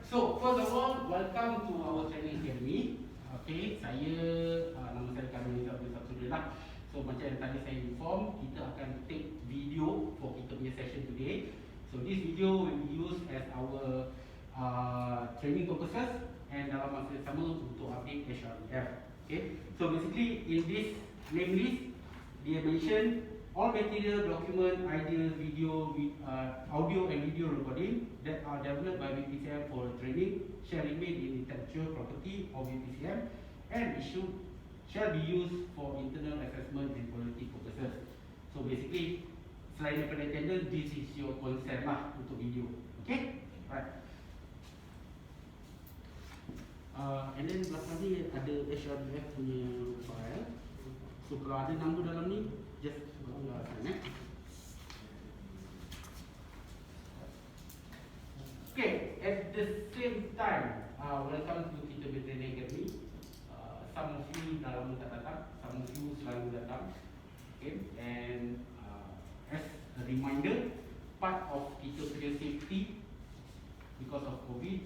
So, first of all, welcome to our training academy. Okay, nama saya Karun Nizam bin Sabzudin lah. So, macam yang tadi saya inform, kita akan take video for kita punya session today. So, this video will be used as our training purposes and dalam masa yang sama untuk update HRBF. Okay, so basically in this name list, dia mention all material, document, ideas, video, audio and video recording that are developed by BPCM for training shall remain in intellectual property of BPCM and shall be used for internal assessment and quality purposes. So basically, selain daripada attendance, this is your consent lah untuk video. Okay? Right. And then belakang ni ada HRBF punya file. So kalau ada nama dalam ni, just gunakan. Okay, at the same time, welcome to kita training academy. Some of you dah lama tak datang, some of you selalu datang. Okay, and as a reminder, part of kita punya safety because of COVID,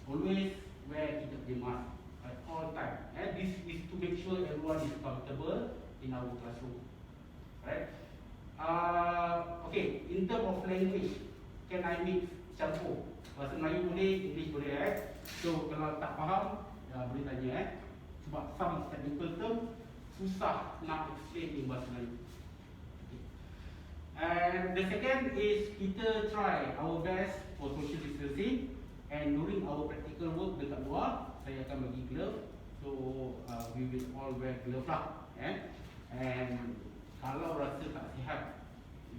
always wear kita punya mask at all time. And this is to make sure everyone is comfortable in our classroom. Right? Okay, in terms of language, can I mix campur? Bahasa Melayu boleh, English boleh. So kalau tak faham, boleh tanya. Sebab some technical term susah nak explain in bahasa Melayu. Okay. And the second is kita try our best for social distancing. And during our practical work dekat luar, saya akan bagi glove. So we will all wear glove lah. And kalau rasa tak sihat,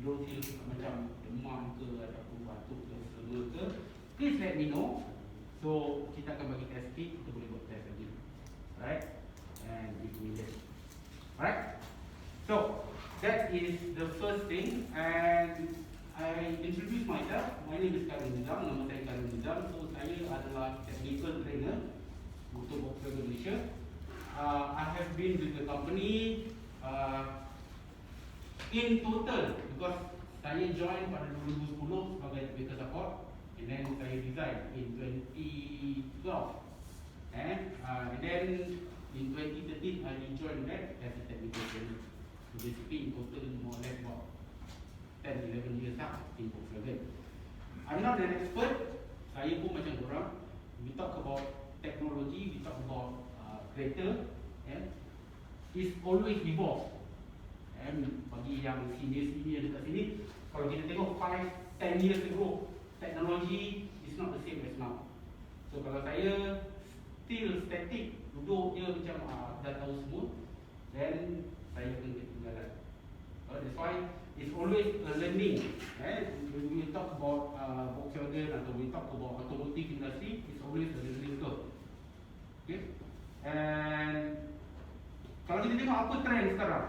don't feel macam demam ke ataupun batuk ke semua ke, please let me know. So kita akan bagi test kit, kita boleh buat test lagi. Right? And if needed. Alright? So that is the first thing. And I introduce myself. My name is Karun Nizam. Nama saya Karun Nizam. So saya adalah technical trainer untuk Volkswagen Malaysia. I have been with the company in total because saya join pada 2010 sebagai technical support, and then saya resign in 2012. And then in 2013 I rejoined back as a technical trainer. So basically in total more or less about 10-11 years lah in Volkswagen. I'm not an expert. Saya pun macam orang. We talk about technology, we talk about kereta, it's always evolve. And bagi yang senior dekat sini, kalau kita tengok 5-10 years ago, technology is not the same as now. So kalau saya still static, duduk je macam dah tahu semua, then saya akan ketinggalan. That's why it's always a learning. When we talk about Volkswagen atau we talk about automotive industry, it's always a learning curve. Okay? And kalau kita tengok apa trend sekarang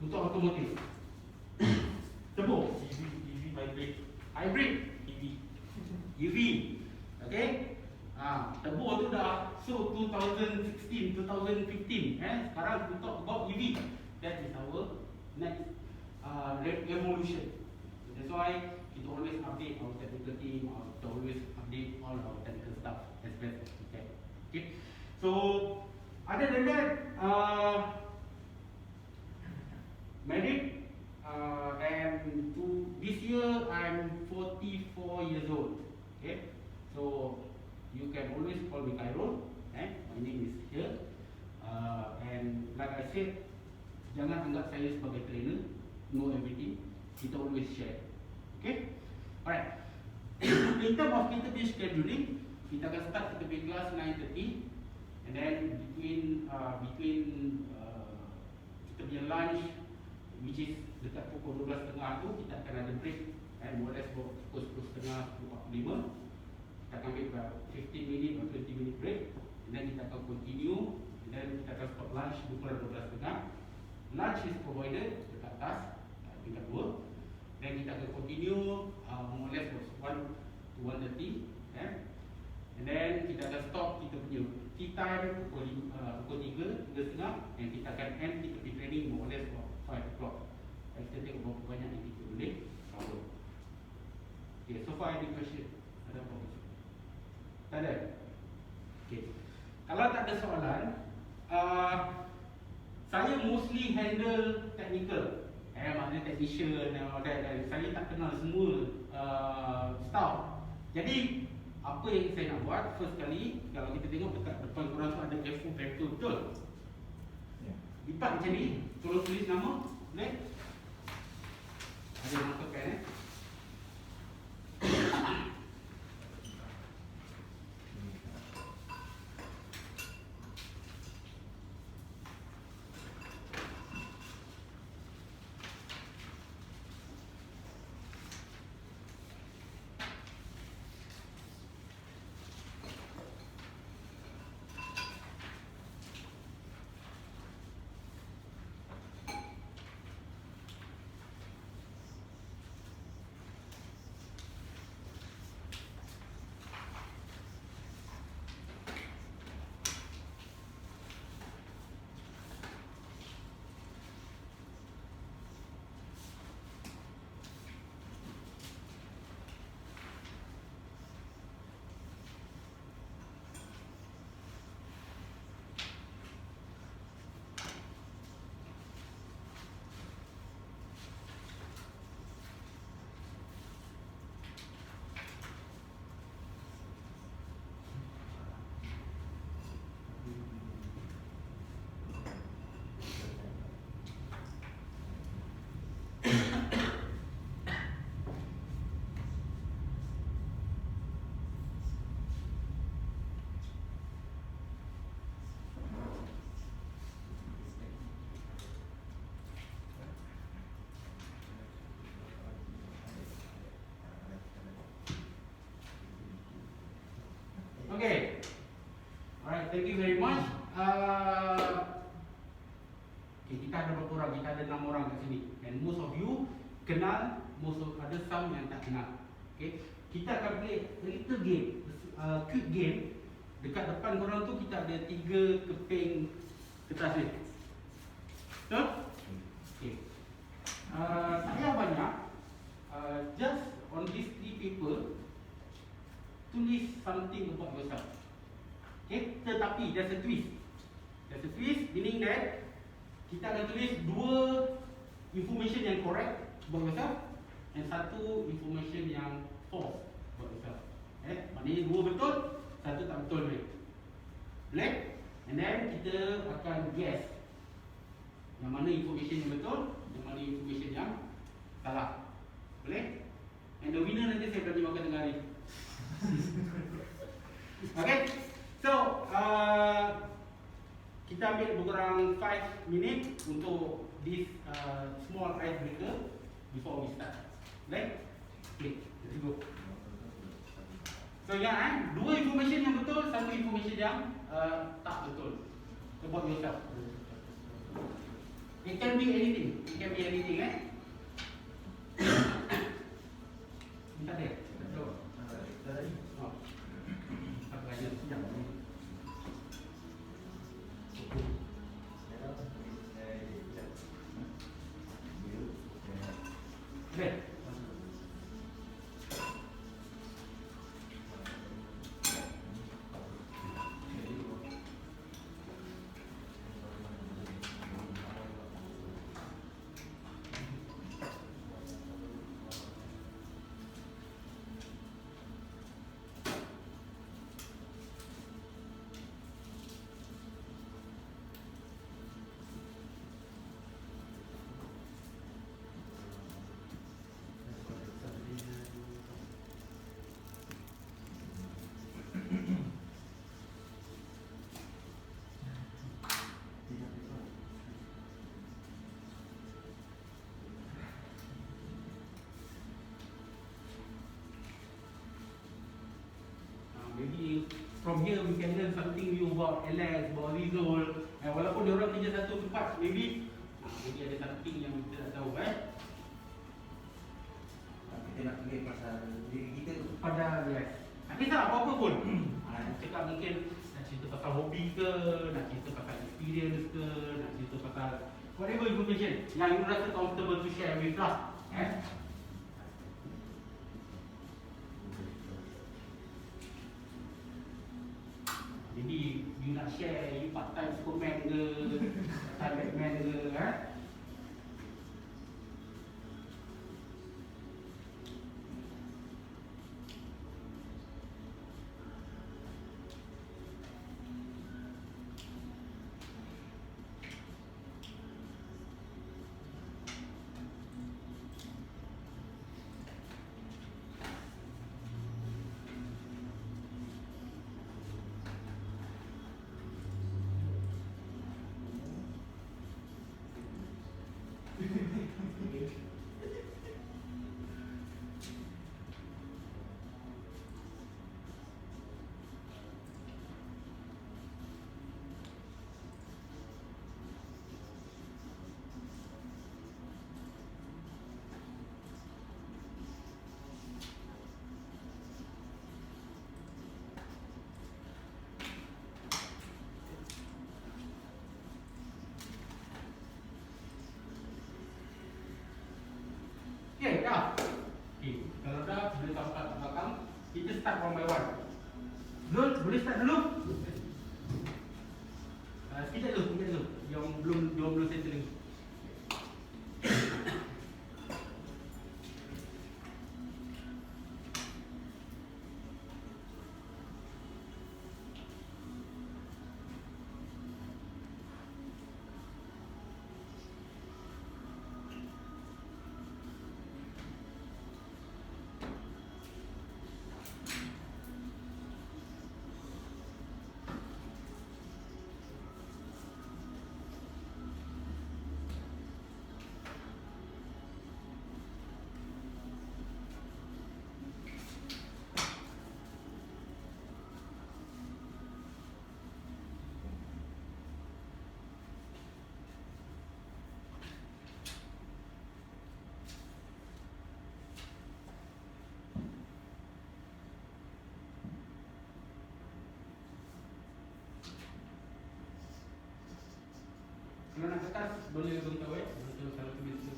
untuk automotive, turbo, hybrid, EV. Okay? Turbo tu dah so 2016, 2015. Sekarang we talk about EV. That is our next revolution. That's why kita always update our technical team, kita always update all our technical stuff as best as we can. Okay. So other than that, married, and this year I'm 44 years old. Okay. So you can always call me Khairul. My name is here. And like I said, jangan anggap saya sebagai trainer, know everything. Kita always share. Okay? Alright. In terms of kita punya scheduling, kita akan start kita punya kelas 9:30, and then between kita punya lunch, which is dekat pukul 12.30 tu, kita akan ada break, and more or less pukul 10.30, 10.45. Kita akan ambil 15 minit atau 20 minit break, and then kita akan continue, and then kita akan stop lunch pukul 12.30. Lunch is provided dekat atas, tingkat 2. Then kita akan continue more or less 1 to 1:30, and then kita akan stop kita punya tea time pukul 3, 3.30, and kita akan end kita punya training more or less 5 o'clock. Kita tengok berapa banyak yang kita boleh cover. Okay, so far any question? Ada apa? ada soalan, saya mostly handle technical, maknanya technician and all that, dan saya tak kenal semua staff. Jadi apa yang saya nak buat, first kali kalau kita tengok dekat depan korang tu ada F4 paper, betul? Lipat macam ni, tolong tulis nama, boleh? Ada marker pen Okay. Alright, thank you very much. Okay, kita ada berapa orang? Kita ada 6 orang kat sini. And most of you kenal, ada some yang tak kenal. Okay, kita akan play a little game, quick game. Dekat depan korang tu kita ada 3 keping kertas ni. Betul? Okay. Tak payah banyak. Just on this 3 paper, tulis something about yourself. Okay, tetapi there's a twist. There's a twist, meaning that kita akan tulis 2 information yang correct about yourself and 1 information yang false about yourself. Maknanya 2 betul, 1 tak betul boleh. Boleh? And then kita akan guess yang mana information yang betul, yang mana information yang salah. Boleh? And the winner nanti saya bagi makan tengah hari. Okay, so kita ambil kurang 5 minit untuk this small icebreaker before we start. Right? Okay, let's go. So ingat 2 information yang betul, 1 information yang tak betul about yourself. It can be anything. It can be anything, Tak ada. Betul. Oh. Apa aja sejak ni. Okay. Maybe from here we can learn something new about Alex, about Rizal. Walaupun dia orang kerja satu tempat, maybe ada something yang kita tak tahu, kita nak pilih pasal diri kita tu. Pada tak kisah apa-apa pun. Nak cakap mungkin nak cerita pasal hobi ke, nak cerita pasal experience ke, nak cerita pasal whatever information yang you rasa comfortable to share with us. Jadi you nak nak share, you part-time Superman ke, part-time Batman ke, eh? Okay, dah. Okay, kalau dah boleh sampai ke belakang, kita start one by one. Zul, boleh start dulu? Sekejap dulu. Yang belum settle lagi. Kalau nak kertas, boleh beritahu Boleh kalau tulis tu.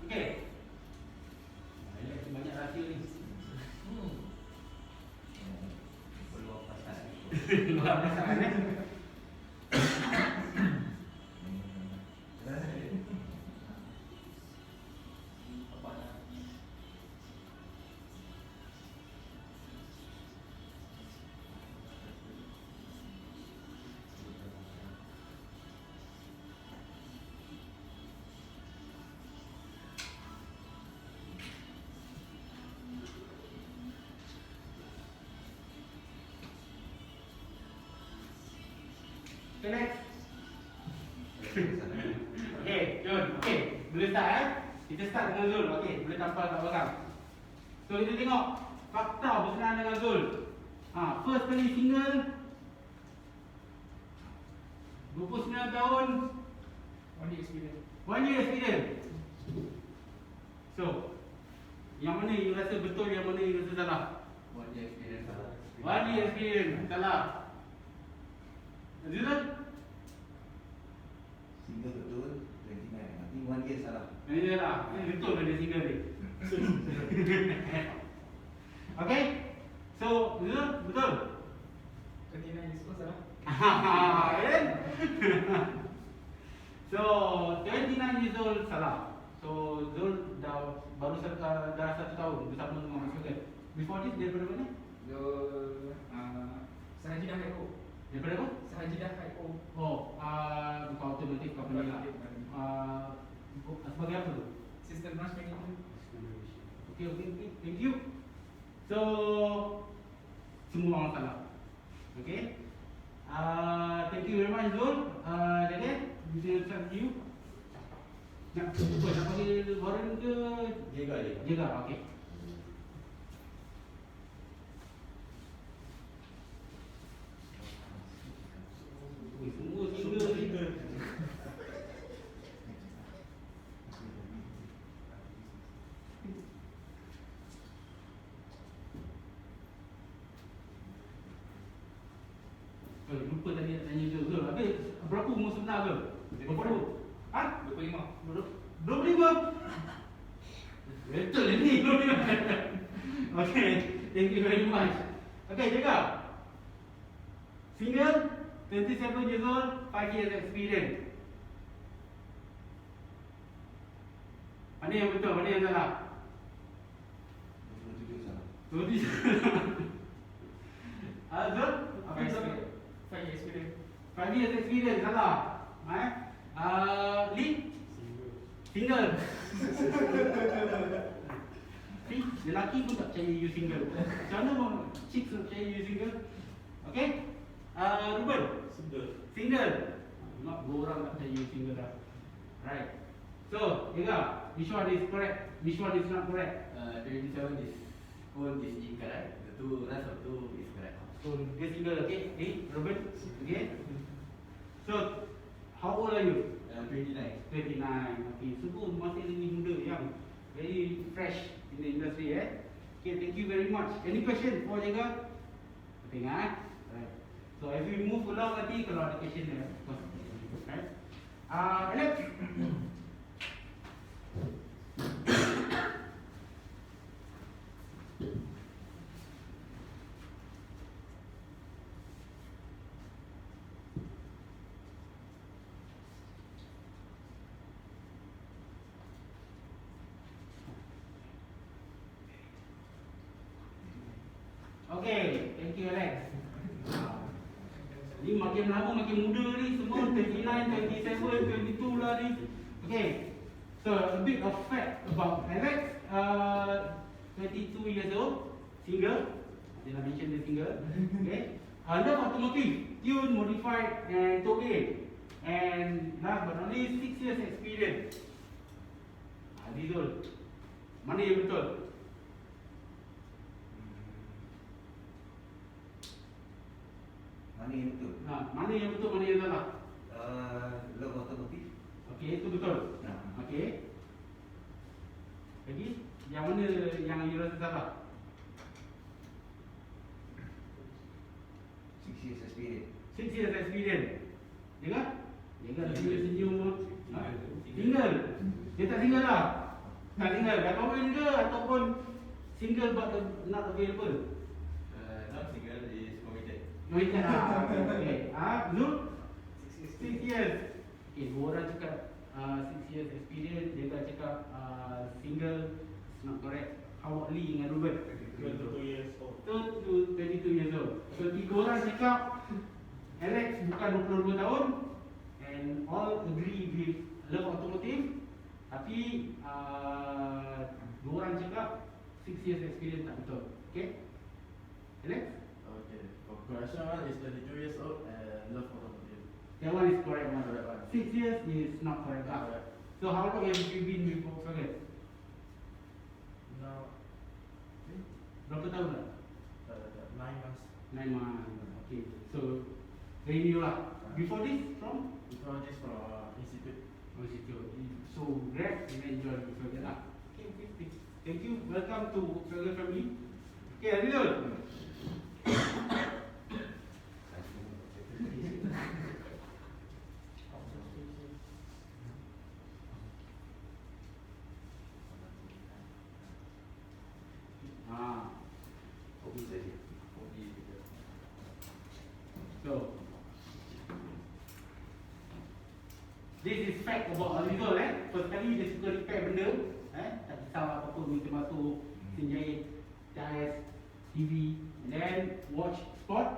Okey. Banyak rahsia ni. Peluang pasal. Luar biasa eh. Okay, next. Okay, Jun. Okay, boleh start eh? Kita start dengan Zul. Okay, boleh tampal kat belakang. So, kita tengok fakta berkenaan dengan Zul. First kali single 29 tahun 1 year experience. 1 year experience. So, yang mana you rasa betul, yang mana you rasa salah? 1 year experience salah. 1 year experience, salah. Zul? Single betul 29. Nanti 1 year salah. Ini lah, ini betul kan dia single ni. Okay? So, Zul, betul? 29 years old salah. Kan? So, 29 years old salah. So, Zul dah baru dah 1 tahun bersama dengan Mas Yogan. Before this, daripada mana? Sahajidah High O. Daripada apa? Sahajidah High O. Oh, bukan automotive company lah. Sebagai apa tu? System branch manager. Okay, thank you. So, semua orang salah. Okay? Thank you very much, Zul. Jadi, bisa start you. Nak panggil Warren ke? Jaga, okay. Semua single ni. Lupa tadi nak tanya Zul. Habis berapa berapa umur sebenar ke? Berapa umur? Ha? 25. 25? Betul ni 25. Okay, thank you very much. Okay, jaga. Single, 27 years old, 5 years experience. Mana yang betul, mana yang salah? 27 salah. 27. Azul, apa yang salah? 5 years experience. 5 years experience, salah. Lee? Single. See, lelaki pun tak percaya you single. Macam mana chicks tak percaya you single? Okay? Ruben? Single. Not dua orang tak percaya you single dah. Right. So, Ega, which one is correct? Which one is not correct? 27 is old is incorrect. The two rest of two is correct. So, dia single, okay? Ruben? Okay? So, how old are you? 29. 29. Okay, semua masih lagi muda yang very fresh in the industry, Okay, thank you very much. Any question for Jaga? Tengok, Right. So as we move along nanti kalau ada question ya, of course. Right. Alex. Okay, thank you Alex. Ni makin lama makin muda ni, semua 29, 27, 22 lah ni. Okay, so a bit of fact about Alex. 22 years old, single. Dia nak mention dia single. Okay, love automotive, tune, modified and towing. And last but not least, 6 years experience. Azizul, mana yang betul? Mana yang betul? Mana yang betul, mana yang salah? Love automotive. Okey, itu betul. Okey. Lagi, yang mana yang you rasa salah? 6 years experience. 6 years experience. Ya kan? Dia kan senyum-senyum. Single. Dia tak single lah. Tak single. Dah kahwin ke ataupun single but not available? Not single is committed. Committed lah. Okay. Zul? 6 years. Okay, dua orang cakap 6 years experience. Dia kan cakap single. It's not correct. How about Lee dengan Ruben? 22 years old. 22 years old. So tiga orang cakap Alex bukan 22 tahun and all agree with love automotive. Tapi dua orang cakap 6 years experience tak betul. Okay? Alex? Okay. For correction one is 22 years old and love automotive. That one is correct one. Correct one. 6 years is not correct. Correct. So how long have you been with Volkswagen? Now, Berapa tahun dah? 9 months. 9 months. Okay. So very new lah. Before this from? Before this from institute. Oh, situ. So grab and enjoy Volkswagen lah. Okay, okay, okay. Thank you. Welcome to Volkswagen family. Okay, Adil. Hobi saja. Hobi juga. So this is fact about Azizul. First kali dia suka repair benda. Tak kisah apa-apa, mesin batu, mesin jahit, TIS, TV, and then watch sport.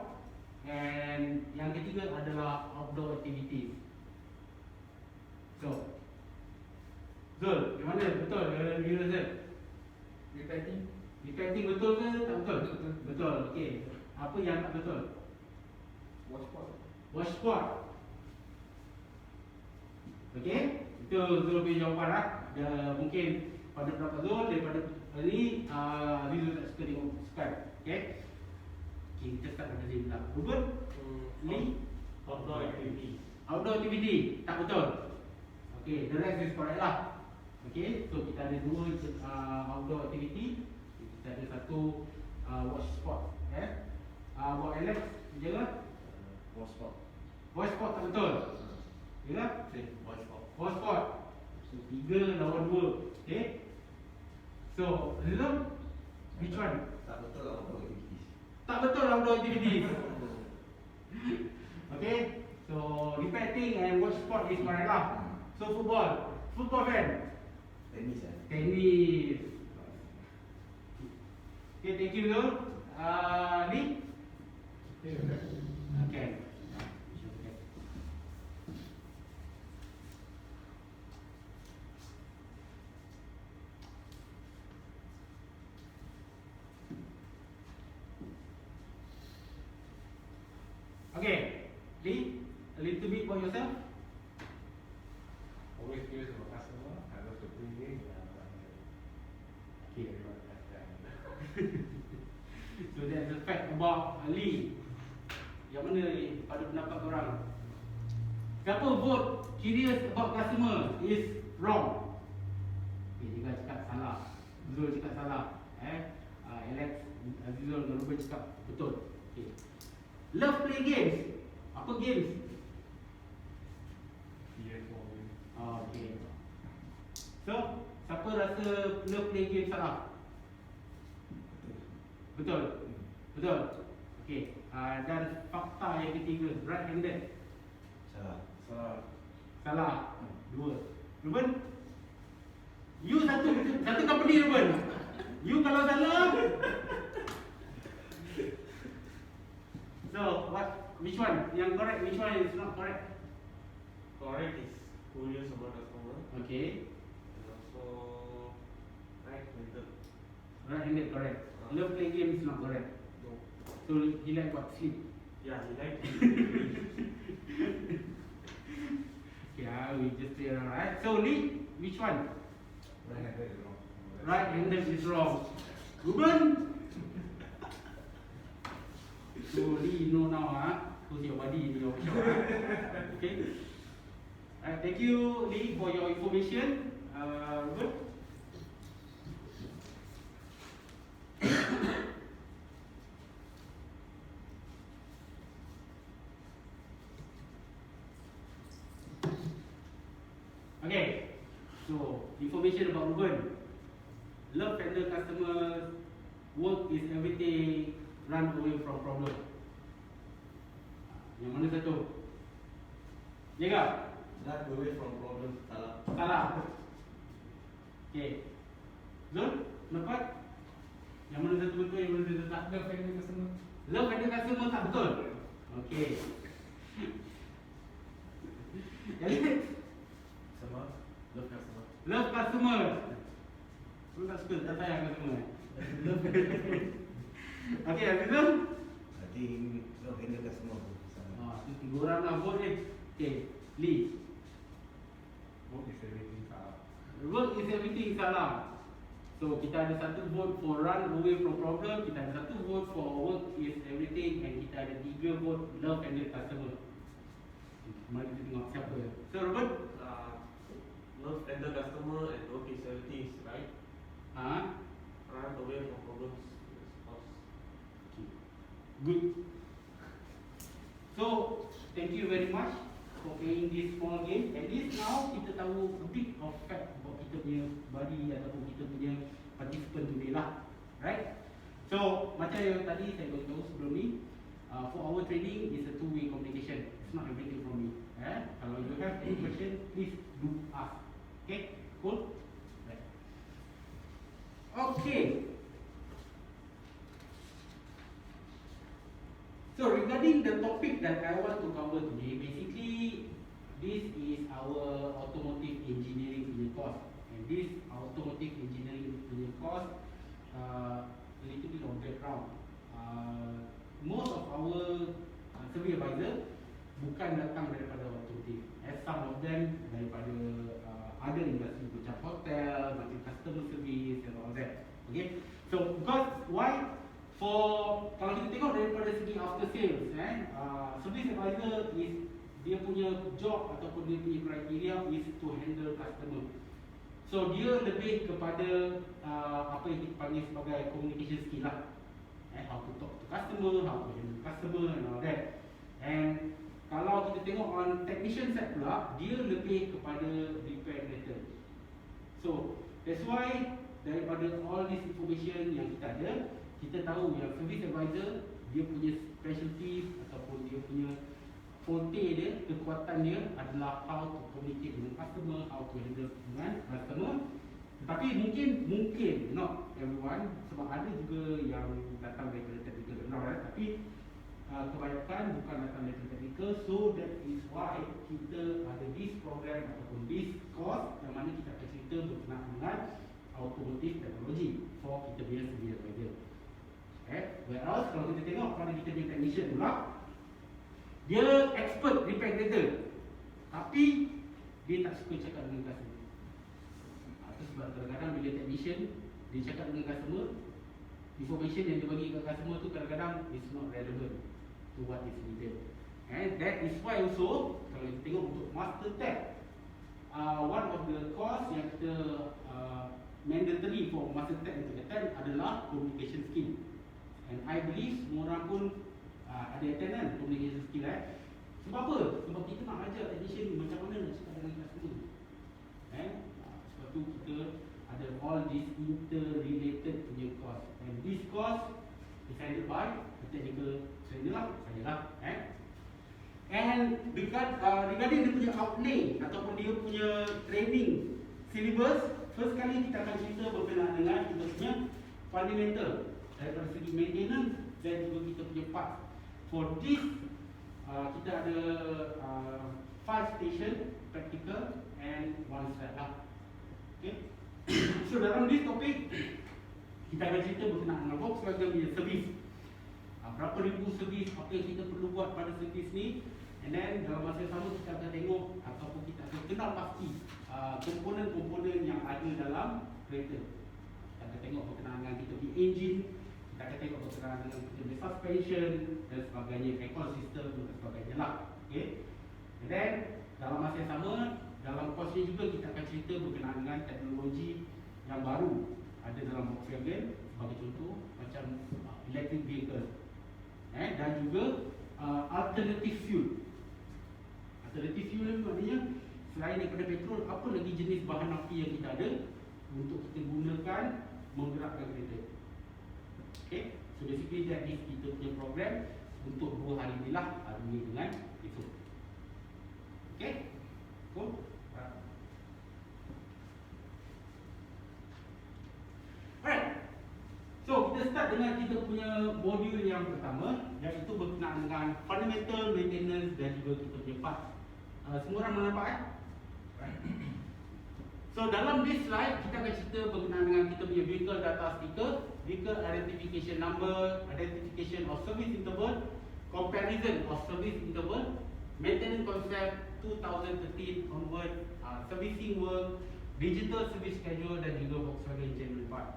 And yang ketiga adalah outdoor activities. So Zul, di mana? Betul? You rasa? Repeating. Repainting betul ke tak betul? Betul. Betul, okey. Apa yang tak betul? Watch sport. Watch sport. Okey? Itu Zul punya jawapan lah. Mungkin pada pendapat Zul daripada ni Zul tak suka tengok sukan. Okey? Okay, kita start dari sini pula. Ruben? Lee? Outdoor activity. Outdoor activity. Tak betul. Okey, the rest is correct lah. Okey, so kita ada dua outdoor activity. Kita ada satu watch sport. Buat Alex, jaga. Watch sport. Watch sport tak betul. Ya? Say, ball sport. Ball sport. So 3 lawan 2. Okay? So, Azizul, which one? Tak betul lah outdoor activities. Tak betul outdoor activities. Okay? So, repeating and watch sport is correct lah. So, football. Football fan. Tenis lah. Tenis. Okay, thank you Zul. Lee? Okay. Okay, Lee, a little bit about yourself. Always curious about customer. I love to play game. Okay. Everyone has that. So that's the fact about Lee. Yang mana Lee, pada pendapat korang? Siapa vote curious about customer is wrong? Okay, dia cakap salah. Zul cakap salah. Alex, Azizul dan Ruben cakap betul. Okay. Love play games. Apa games? PS4 game. Okay. So, siapa rasa love play game salah? Betul. Betul. Okay. Dan fakta yang ketiga, right handed. Salah. Salah. 2. Ruben? You satu company Ruben. You kalau salah. So, which one? Yang correct, which one is not correct? Correct is curious about customer Okay. and also right-handed. Right-handed correct. Love play game is not correct. No. So, he like what? Sleep. Yeah, he like Yeah, we just clear around, right? So, Lee, which one? Right-handed is wrong. Right-handed is wrong. Ruben? So, Lee, you know now, who's your buddy in your shop, Okay. Alright, thank you, Lee, for your information. Ruben? Okay, so information about Ruben. Love handle customers, work is everything, run away from problem. Yang mana satu? Ya ke? Run away from problems. Salah. Salah. Okay. Zul, pendapat? Yang mana satu betul, yang mana satu tak? Love handed customer. Love handle customer tak betul? Okay. Alex? Sama. Love customer. Love customer. Lu tak suka, tak sayang customer. Love okay, Azizul? I think love handle customer pun sama. Tu 3 orang lah vote ni. Okay, Lee. Work is everything salah. Work is everything salah. So kita ada satu vote for run away from problem, kita ada satu vote for work is everything, and kita ada 3 vote love and the customer. Mari kita tengok siapa. So Robert, Love handed customer and work is everything is right. Run away from problems is false. Okay. Good. So thank you very much for playing this small game. At least now kita tahu a bit of fact about kita punya buddy ataupun kita punya participant today lah. Right? So macam yang tadi saya beritahu sebelum ni, for our training is a two-way communication. It's not everything from me. Kalau you have any question, please do ask. Okay? Cool? Right. Okay. So regarding the topic that I want to cover today, basically this is our automotive engineering punya course, and this automotive engineering punya course, a little bit of background. Most of our survey advisor bukan datang daripada automotive, as some of them daripada other industry macam hotel, macam customer service and all that. Okay, so because why? For kalau kita tengok daripada segi after sales, service advisor is dia punya job ataupun dia punya kriteria is to handle customer. So dia lebih kepada apa yang kita panggil sebagai communication skill lah. How to talk to customer, how to handle customer and all that. And kalau kita tengok on technician side pula, dia lebih kepada repair related. So that's why daripada all this information yang kita ada, kita tahu yang service advisor dia punya specialties ataupun dia punya forte dia, kekuatan dia adalah how to communicate dengan customer, how to handle dengan customer. Tetapi mungkin not everyone, sebab ada juga yang datang daripada technical background, tapi kebanyakan bukan datang daripada technical. So that is why kita ada this program ataupun this course yang mana kita akan cerita berkenaan dengan automotive technology for kita punya service advisor. Whereas kalau kita tengok pada kita punya technician pula, dia expert repair grader, tapi dia tak suka cakap dengan customer. Itu sebab kadang-kadang bila technician dia cakap dengan customer, information yang dia bagi ke customer tu kadang-kadang is not relevant to what is needed. And that is why also kalau kita tengok untuk master tech, one of the course yang kita mandatory for master tech untuk attend adalah communication skill. And I believe semua orang pun ada attend kan communication skill. Sebab apa? Sebab kita nak ajar technician macam mana nak cakap dengan customer. Sebab tu kita ada all this interrelated punya course. And this course is handled by the technical trainer lah, saya lah. And regarding dia punya outlay ataupun dia punya training syllabus, first kali kita akan cerita berkenaan dengan kita punya fundamental daripada segi maintenance dan juga kita punya part. For this, kita ada 5 station practical and 1 slide lah. Okay. So dalam this topik kita akan cerita berkenaan dengan Volkswagen punya servis. Berapa ribu servis, apa yang kita perlu buat pada servis ni. And then dalam masa yang sama kita akan tengok ataupun kita akan kenal pasti komponen-komponen yang ada dalam kereta. Kita akan tengok berkenaan dengan kita punya engine, kita akan tengok berkenaan dengan kita punya suspension dan sebagainya, aircon system dan sebagainya lah. Okay. And then dalam masa yang sama, dalam course ni juga kita akan cerita berkenaan dengan teknologi yang baru ada dalam Volkswagen, sebagai contoh macam electric vehicle dan juga alternative fuel. Alternative fuel ni maknanya selain daripada petrol, apa lagi jenis bahan api yang kita ada untuk kita gunakan menggerakkan kereta. Okay, so basically that is kita punya program untuk 2 hari ni lah, hari ni dengan esok. Okay, cool. Alright, so kita start dengan kita punya modul yang pertama, iaitu berkenaan dengan fundamental maintenance dan juga kita punya part. Semua orang nampak So dalam this slide kita akan cerita berkenaan dengan kita punya vehicle data sticker, vehicle identification number, identification of service interval, comparison of service interval, maintenance concept 2013 onward, servicing work, digital service schedule dan juga Volkswagen general part.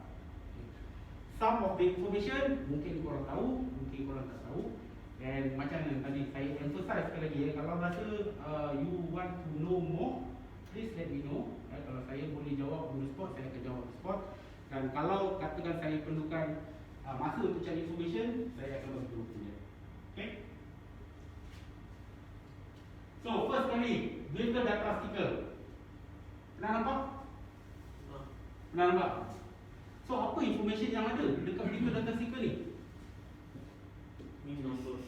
Some of the information mungkin korang tahu, mungkin korang tak tahu. Dan macam yang tadi saya emphasize sekali lagi, kalau rasa you want to know more, please let me know. Kalau saya boleh jawab on the spot, saya akan jawab on the spot. Dan kalau katakan saya perlukan masa untuk cari information, saya akan bagi punya. Okay. So first kali, vehicle data sticker. Pernah nampak? Pernah nampak? So apa information yang ada dekat vehicle data sticker ni? Numbers.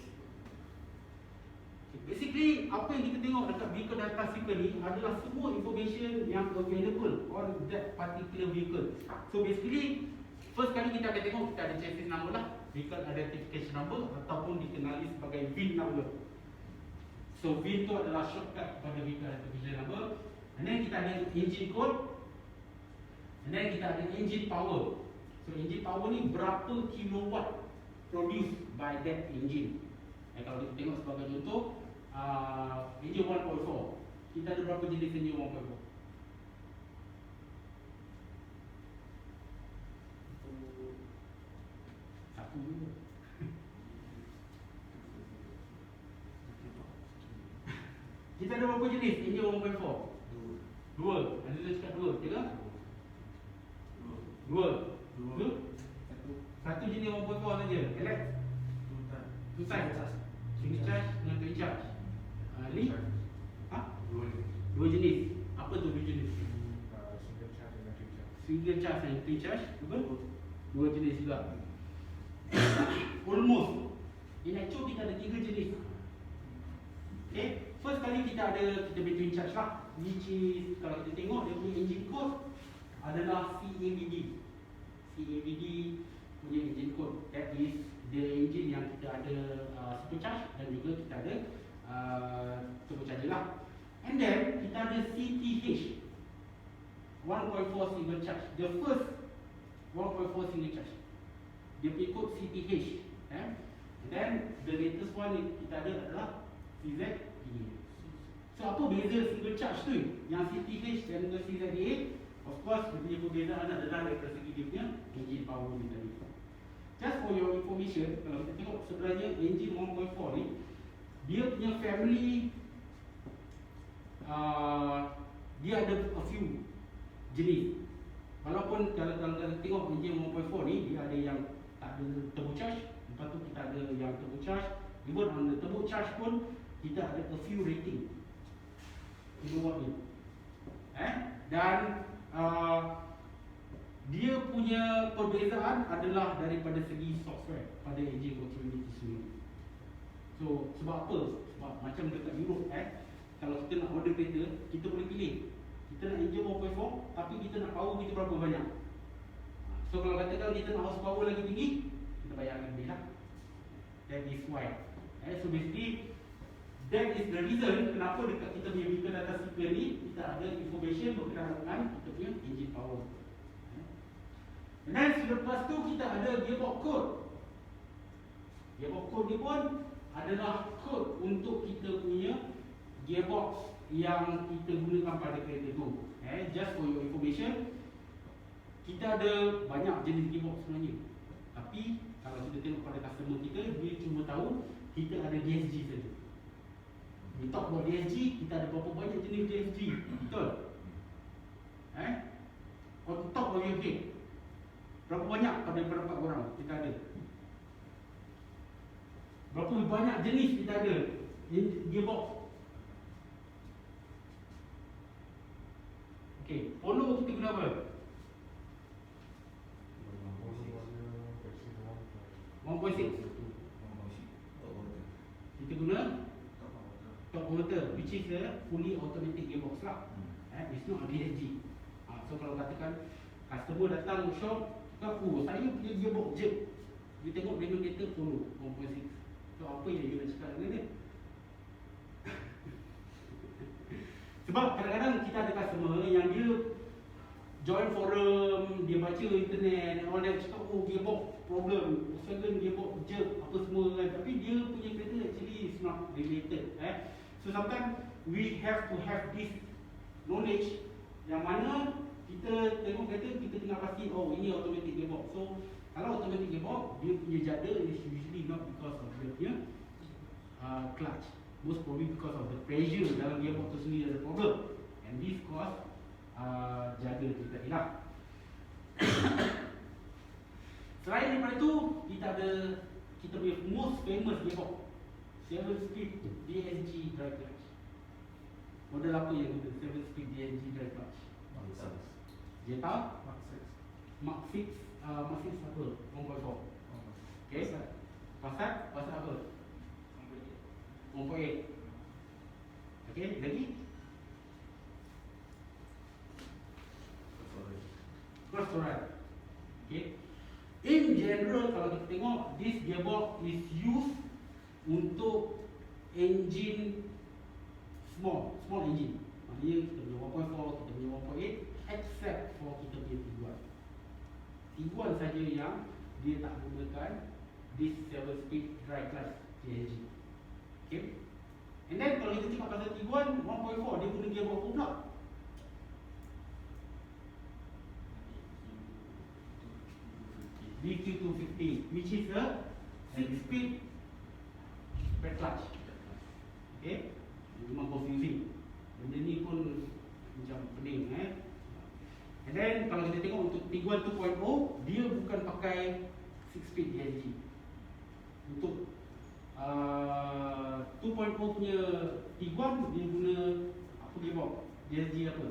Basically, apa yang kita tengok dekat vehicle data sticker ni adalah semua information yang available on that particular vehicle. So basically, first kali kita akan tengok kita ada chassis number lah, vehicle identification number ataupun dikenali sebagai VIN number. So VIN tu adalah shortcut pada vehicle identification number. And then kita ada engine code. And then kita ada engine power. So engine power ni berapa kilowatt produced by that engine. Kalau kita tengok sebagai contoh, engine 1.4, kita ada berapa jenis engine 1.4? Satu dulu. Kita ada berapa jenis engine 1.4? Dua. Ada yang cakap dua, betul tak? Dua. Satu jenis 1.4 saja. Alex? Two type. Single charge dengan twin charge. Lift? Ha? Dua jenis. Dua jenis. Apa tu dua jenis? Single charge dengan triple charge. Single charge dan twin charge, betul? Dua jenis juga. Almost. In actual kita ada 3 jenis. Okay, first kali kita punya twin charge lah, which is kalau kita tengok dia punya engine code adalah CAVD. CAVD punya engine code, that is the engine yang kita ada supercharge dan juga kita ada turbocharger lah. And then kita ada CTH 1.4 single charge. The first 1.4 single charge, dia punya code CTH. And then the latest one kita ada adalah CZA. So apa beza single charge tu? Yang CTH dan juga CZA, of course dia punya perbezaan adalah dari segi dia punya engine power ni tadi. Just for your information, kalau kita tengok sebenarnya engine 1.4 ni, dia punya family dia ada a few jenis. Walaupun kalau kita tengok engine 1.4 ni, dia ada yang tak ada turbocharge, lepas tu kita ada yang turbocharge. Even on the turbocharge pun kita ada a few rating. You know what I mean? Dan dia punya perbezaan adalah daripada segi software pada engine control unit sendiri. So sebab apa? Sebab macam dekat Europe kalau kita nak order kereta, kita boleh pilih. Kita nak engine 1.4 tapi kita nak power kita berapa banyak. So kalau katakan kita nak horsepower lagi tinggi, kita bayar lebih lah. That is why. So basically that is the reason kenapa dekat kita punya vehicle data sticker ni kita ada information berkenaan dengan kita punya engine power. Dan selepas tu kita ada gearbox code. Gearbox code ni pun adalah code untuk kita punya gearbox yang kita gunakan pada kereta tu. Just for your information, kita ada banyak jenis gearbox sebenarnya. Tapi kalau kita tengok pada customer kita, dia cuma tahu kita ada DSG saja. We talk about DSG, kita ada berapa banyak jenis DSG. Betul? On top of your head, berapa banyak pada pendapat orang kita ada? Berapa banyak jenis kita ada gearbox? Okay, Polo kita guna apa? 1.6. Kita guna top motor, which is a fully automatic gearbox lah. It's not a DSG. So kalau katakan customer datang shop, saya punya gearbox je. Dia tengok dia kereta Polo 1.6. So apa yang you nak cakap dengan dia? Sebab kadang-kadang kita ada customer yang dia join forum, dia baca internet, all that, cakap gearbox problem, Volkswagen gearbox jerk, apa semua kan. Tapi dia punya kereta actually is not related. So sometimes we have to have this knowledge yang mana kita tengok kereta, kita tengah pasti ini automatic gearbox. So kalau automatic gearbox, dia punya jada is usually not because of dia punya clutch. Most probably because of the pressure dalam gearbox tu sendiri ada problem. And this cause jada kita hilang. Selain daripada itu, kita ada kita punya most famous gearbox, 7-speed DSG drive clutch. Model apa yang guna 7-speed DSG drive clutch? Jetta Mark 6 apa? 1.4. Okay. Passat apa? 1.8. Okay, lagi? Cross Torrent. Okay. In general, kalau kita tengok, this gearbox is used untuk engine small engine. Maksudnya kita punya 1.4, kita punya 1.8, except for kita punya Tiguan. Tiguan saja yang dia tak gunakan this 7-speed dry clutch DSG. Okay. And then kalau kita cakap pasal Tiguan 1.4, dia guna gearbox apa pula? DQ250, which is a 6-speed back clutch. Okay, memang confusing. Benda ni pun macam pening. And then kalau kita tengok untuk Tiguan 2.0, dia bukan pakai 6-speed DSG. Untuk 2.0 punya Tiguan dia guna apa dia bawa? DSG apa?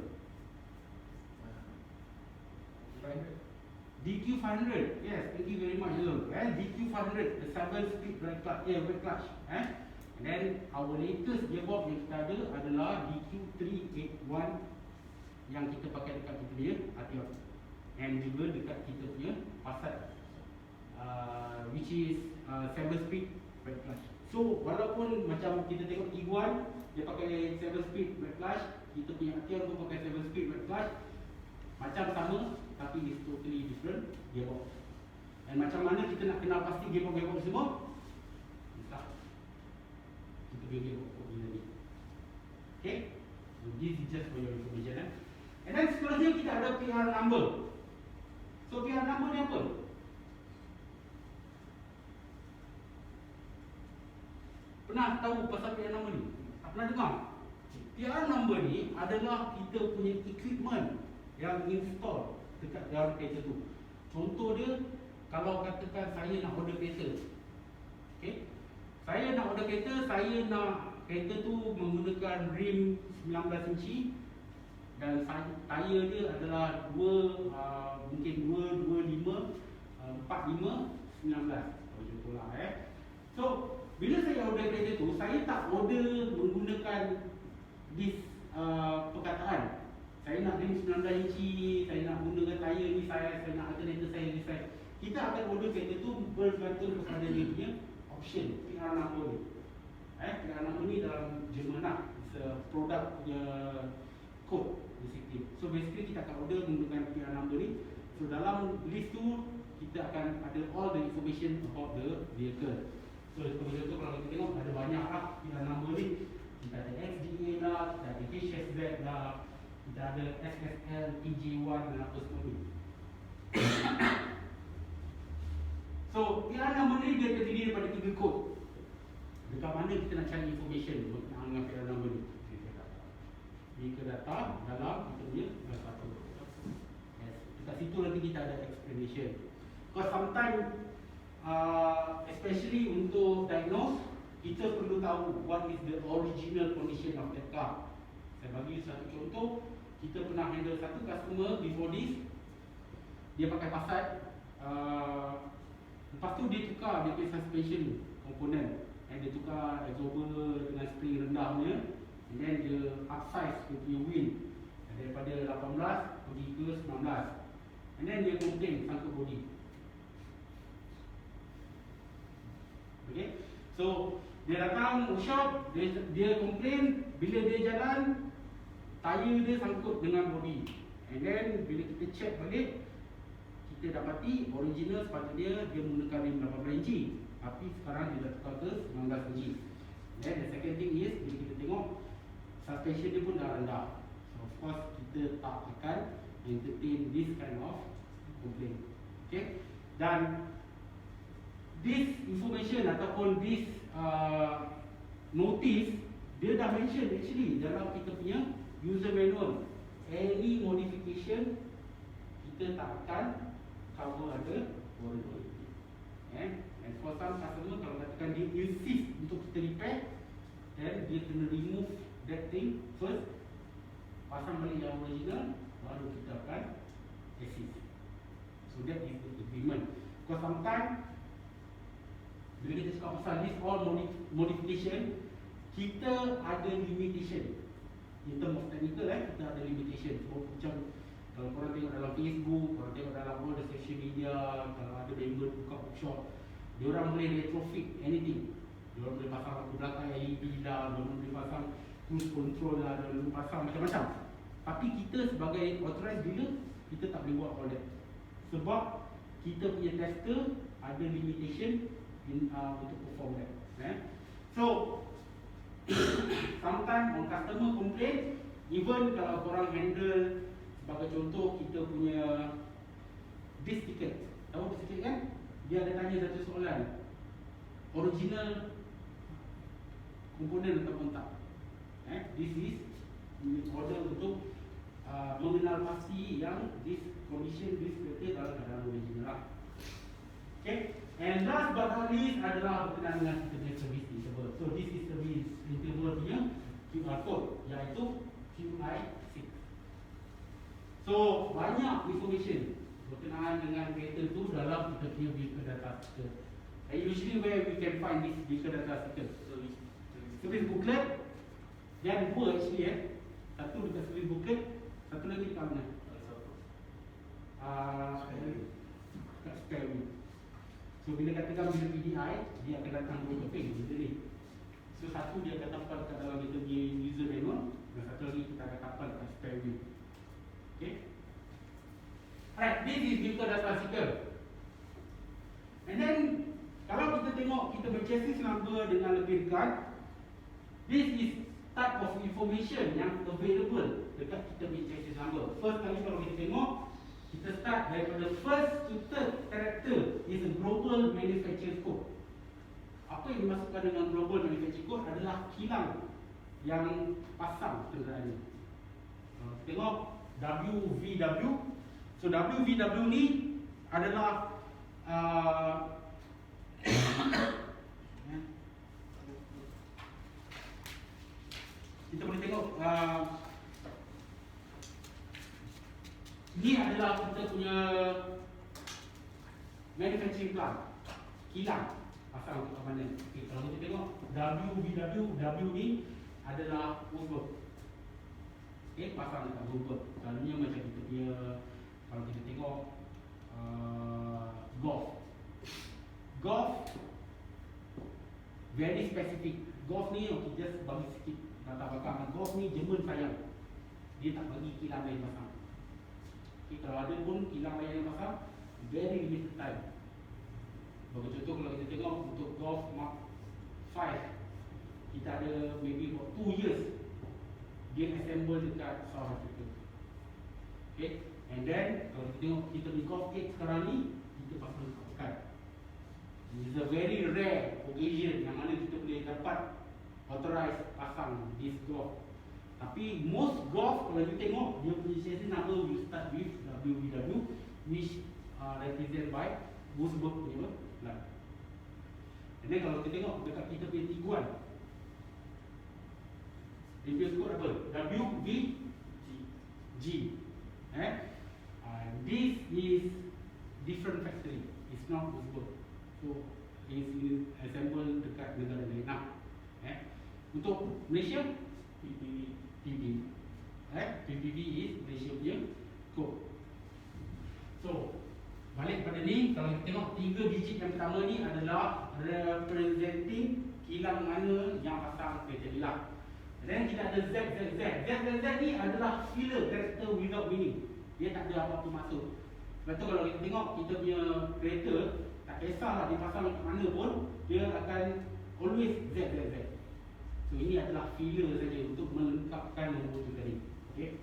DQ500. Yes, thank you very much. DQ500, the 7-speed brake clutch. And then our latest gearbox yang kita ada adalah DQ381 yang kita pakai dekat kita punya Arteon, and juga dekat kita punya Passat, which is 7-speed brake clutch. So walaupun macam kita tengok Tiguan dia pakai 7-speed brake clutch, kita punya Arteon pun pakai 7-speed brake clutch, macam sama tapi it's totally different gearbox. And macam mana kita nak kenal pasti gearbox semua? Entah. Kita punya gearbox ni. Okay? So this is just for your information. And then seterusnya kita ada PR number. So PR number ni apa? Pernah tahu pasal PR number ni? Tak pernah dengar? PR number ni adalah kita punya equipment yang install dekat dalam kereta tu. Contoh dia, kalau katakan saya nak order kereta, okay? Saya nak order kereta, saya nak kereta tu menggunakan rim 19 inci dan tayar dia adalah mungkin 225 45 19 contohlah So bila saya order kereta tu, saya tak order menggunakan this perkataan saya nak rim 19 inci, saya nak gunakan tayar ni, saya nak alternator saya ni saya. Kita akan order kereta tu bergantung kepada dia punya option PR number ni. PR number ni dalam Jerman lah, it's a product punya code basically. So basically kita akan order menggunakan PR number ni. So dalam list tu kita akan ada all the information about the vehicle. So information tu kalau kita tengok ada banyak lah PR number ni. Kita ada XDA lah, kita ada HSZ lah, kita ada SSL, TJ1 dan apa semua ni. So PR number ni dia terdiri daripada 3 kod. Dekat mana kita nak cari information dengan PR number ni? Vehicle data dalam kita punya data tu. Yes. Dekat situ nanti kita ada explanation. Because sometimes especially untuk diagnose, kita perlu tahu what is the original condition of that car. Saya bagi satu contoh, kita pernah handle satu customer before this. Dia pakai Passat, lepas tu dia tukar dia punya suspension komponen, and dia tukar absorber dengan spring rendahnya, and then dia upsize dia punya wheel daripada 18 pergi ke 19, and then dia complain sangkut body. Okay, so dia datang workshop, dia complain bila dia jalan tayar dia sangkut dengan body, and then bila kita check balik kita dapati original sepatutnya dia menggunakan rim 18 inci, tapi sekarang dia dah tukar ke 19 inci. Then the second thing is bila kita tengok suspension dia pun dah rendah. So of course kita tak akan entertain this kind of complaint. Okay, dan this information ataupun this notice dia dah mention actually dalam kita punya user manual. Any modification kita tak akan cover under warranty. And for some customer kalau katakan dia insist untuk kita repair, then dia kena remove that thing first, pasang balik yang original, baru kita akan assist. So that is the agreement. Because sometimes bila kita cakap pasal this all modification, kita ada limitation. In term of technical kita ada limitation. So macam kalau korang tengok dalam Facebook, korang tengok dalam all the social media, kalau ada member buka workshop, diorang boleh retrofit anything. Diorang boleh pasang lampu belakang LED lah, diorang boleh pasang cruise control lah, diorang boleh pasang macam-macam. Tapi kita sebagai authorized dealer, kita tak boleh buat all that. Sebab kita punya tester ada limitation untuk perform that. So sometimes on customer complain, even kalau korang handle, sebagai contoh kita punya this ticket. Tahu this ticket kan? Dia ada tanya satu soalan, original komponen ataupun tak. This is order untuk mengenal pasti yang this condition, this kereta dalam keadaan original lah. Okay, And last but not least adalah berkenaan dengan kita punya service interval. So this is service interval punya QR code, iaitu QI6. So banyak information berkenaan dengan kereta tu dalam kita punya vehicle data sticker. And usually where we can find this vehicle data sticker? Service booklet. Dia ada dua actually Satu dekat service booklet, satu lagi dekat mana? Dekat spare wheel. So bila katakan bila PDI, dia akan datang dua keping benda ni. So satu dia akan tampal kat dalam kita punya user manual, dan satu lagi kita akan tampal kat spare wheel. Okay. Alright, this is vehicle data sticker. And then kalau kita tengok kita berchassis number dengan lebih dekat, this is type of information yang available dekat kita punya chassis number. First kali kalau kita tengok, kita start daripada first to third character is a global manufacturer code. Apa yang dimasukkan dengan global manufacturer code adalah kilang yang pasang kenderaan ini. Tengok WVW. So WVW ni adalah kita boleh tengok ini adalah kita punya manufacturing plant, kilang pasang kat mana. Okay, kalau kita tengok WVW ni adalah Wolfsburg. Okay, pasang dekat Wolfsburg. Selalunya macam kita punya, kalau kita tengok Golf very specific. Golf ni okay, just bagi sikit latar belakang. Golf ni Jerman sayang, dia tak bagi kilang lain pasang. Okay, kalau ada pun kilang lain yang pasang, very limited time. Bagi contoh, kalau kita tengok untuk Golf Mark 5, kita ada maybe about 2 years dia assemble dekat South Africa. Okay, and then kalau kita tengok kita beli Golf 8 sekarang ni, kita pasang dekat Pekan. It's a very rare occasion yang mana kita boleh dapat authorized pasang this Golf. Tapi most Golf, kalau you tengok dia punya chassis number will start with WVW, which represented by Wolfsburg punya plant. And then kalau kita tengok dekat kita punya Tiguan, dia punya code apa? WVG. This is different factory. It's not Wolfsburg. So it's assembled dekat negara lain. Untuk Malaysia, PPV. PPV is Malaysia punya code. So balik pada ni, kalau kita tengok 3 digit yang pertama ni adalah representing kilang mana yang pasang kereta kilang. Dan kita ada ZZZ ni adalah filler, character without meaning. Dia tak ada apa-apa masuk. Sebab tu kalau kita tengok kita punya kereta, tak kisahlah dia pasang kat mana pun, dia akan always ZZZ. So ini adalah filler saja untuk melengkapkan nombor tu tadi. Okay.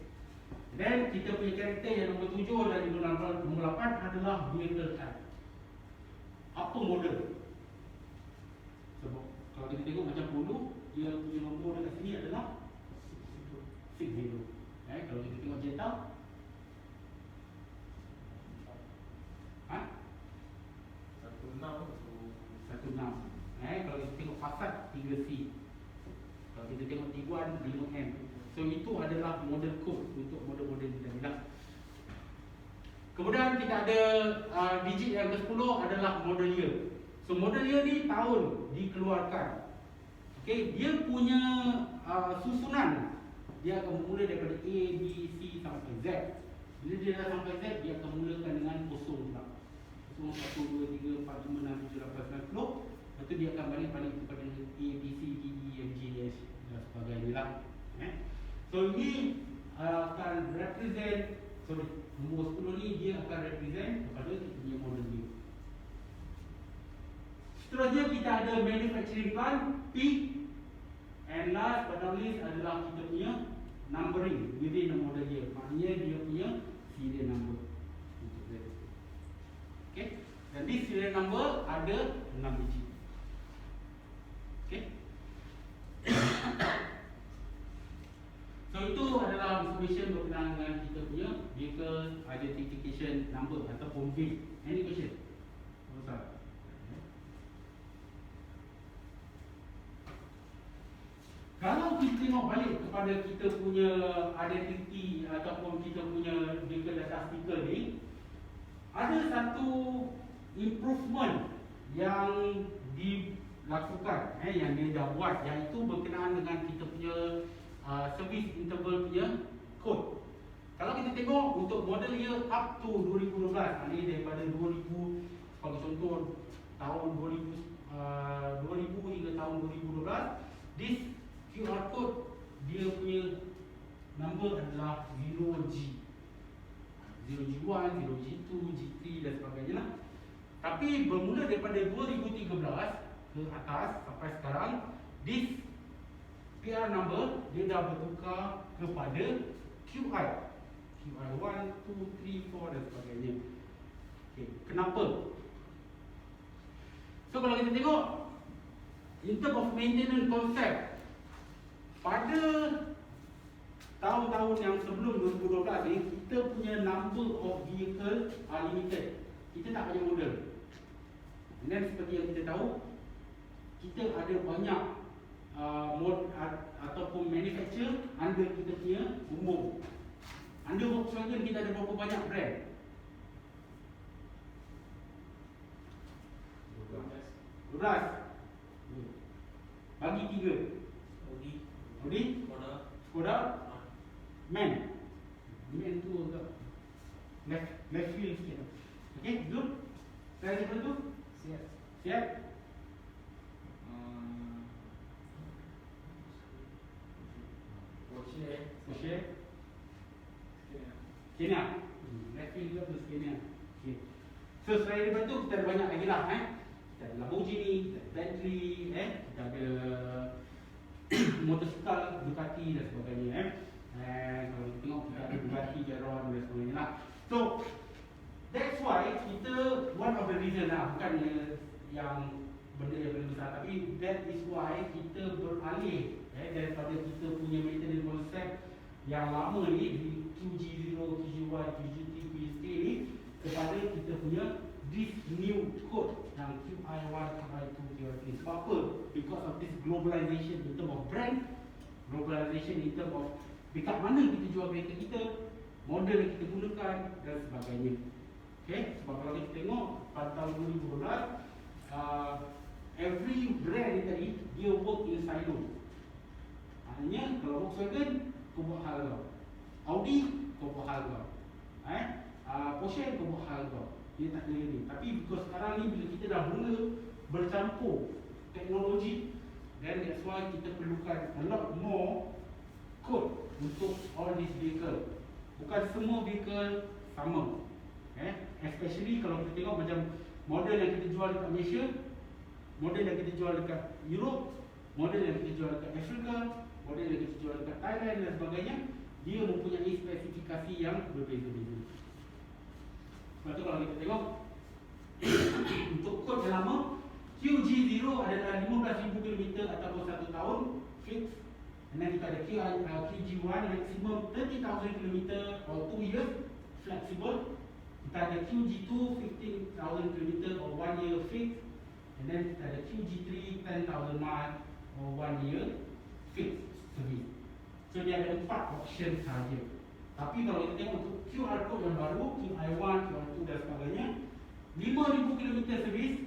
Dan kita punya karakter yang nombor 7 dan nombor 8 adalah vehicle type. Apa model? Sebab kalau kita tengok macam Polo, dia punya nombor dekat sini adalah 60. Kalau kita tengok Jetta, 16. Kalau kita tengok Passat 3C. Kalau kita tengok Tiguan 5M. So itu adalah model code untuk model-model tadi lah. Kemudian kita ada digit yang ke-10 adalah model year. So model year ni tahun dikeluarkan. Okay, dia punya susunan dia akan bermula daripada A, B, C sampai Z. Bila dia dah sampai Z, dia akan mulakan dengan kosong pula. 1, 2, 3, 4, 5, 6, 7, 8, 9, 10. Lepas tu dia akan balik kepada A, B, C, D, E, F, G, H dan sebagainya lah. So ini akan represent, nombor 10 ni dia akan represent kepada kita punya model ni. Seterusnya kita ada manufacturing plant, P. And last but not least adalah kita punya numbering within the model year. Maknanya dia punya serial number. Okay. Dan this serial number ada 6 digit. Okay. So itu adalah information berkenaan dengan kita punya vehicle identification number ataupun VIN. Any question? Ustaz? kita tengok balik kepada kita punya identity ataupun kita punya vehicle data sticker ni, ada satu improvement yang dilakukan, yang dia dah buat, iaitu berkenaan dengan kita punya service interval punya code. Kalau kita tengok untuk model year up to 2012, ni daripada 2000 sebagai contoh tahun 2000 hingga tahun 2012, this QR code dia punya number adalah 0G, 0G1, 0G2, G3 dan sebagainya lah. Tapi bermula daripada 2013 ke atas sampai sekarang, this PR number dia dah bertukar kepada QI 1, 2, 3, 4 dan sebagainya. Okay. Kenapa? So kalau kita tengok in terms of maintenance concept, pada tahun-tahun yang sebelum 2012 ni, kita punya number of vehicle are limited. Kita tak banyak model. Dan seperti yang kita tahu, kita ada banyak ataupun manufacturer under kita punya umum. Under Volkswagen kita ada berapa banyak brand? 12. Bagi 3. Audi, Skoda, MAN. MAN tu agak left field sikit. Okay, good. Saya daripada tu? Siap. Porsche. Kena. Left field juga tu Kena. Okay. So selain daripada tu kita ada banyak lagi lah. Kita ada Lamborghini, kita ada Bentley, kita ada motosikal, Ducati dan sebagainya. Kalau kita tengok kita ada Bugatti, Chiron dan sebagainya lah. So that's why kita, one of the reason lah, bukan yang benda yang paling besar, tapi that is why kita beralih daripada kita punya maintenance concept yang lama ni di QG0, QG1, QG2, QG3 ni, kepada kita punya this new code yang QI1, QI2, QI3. Sebab apa? Because of this globalization in terms of brand, globalization in terms of dekat mana kita jual kereta kita, model yang kita gunakan dan sebagainya. Okay? Sebab kalau kita tengok pada tahun 2012, every brand ni tadi dia work in silo. Maknanya kalau Volkswagen kau buat hal kau, Audi kau buat hal kau, Porsche kau buat hal kau. Dia tak kena ni. Tapi because sekarang ni bila kita dah mula bercampur teknologi, then that's why kita perlukan a lot more code untuk all these vehicle. Bukan semua vehicle sama. Especially kalau kita tengok macam model yang kita jual dekat Malaysia, model yang kita jual dekat Europe, model yang kita jual dekat Afrika, model yang kita jual dekat Thailand dan sebagainya, dia mempunyai spesifikasi yang berbeza-beza. Sebab tu kalau kita tengok untuk kod yang lama, QG0 adalah 15,000 km ataupun 1 tahun fix. And then kita ada QG1 maximum 30,000 km or 2 years flexible. Kita ada QG2 15,000 km or 1 year fix. And then kita ada QG3 10,000 miles or 1 year fix service. So dia ada 4 option sahaja. Tapi kalau kita tengok untuk QR code yang baru, QI1, QI2 dan sebagainya, 5,000 km servis,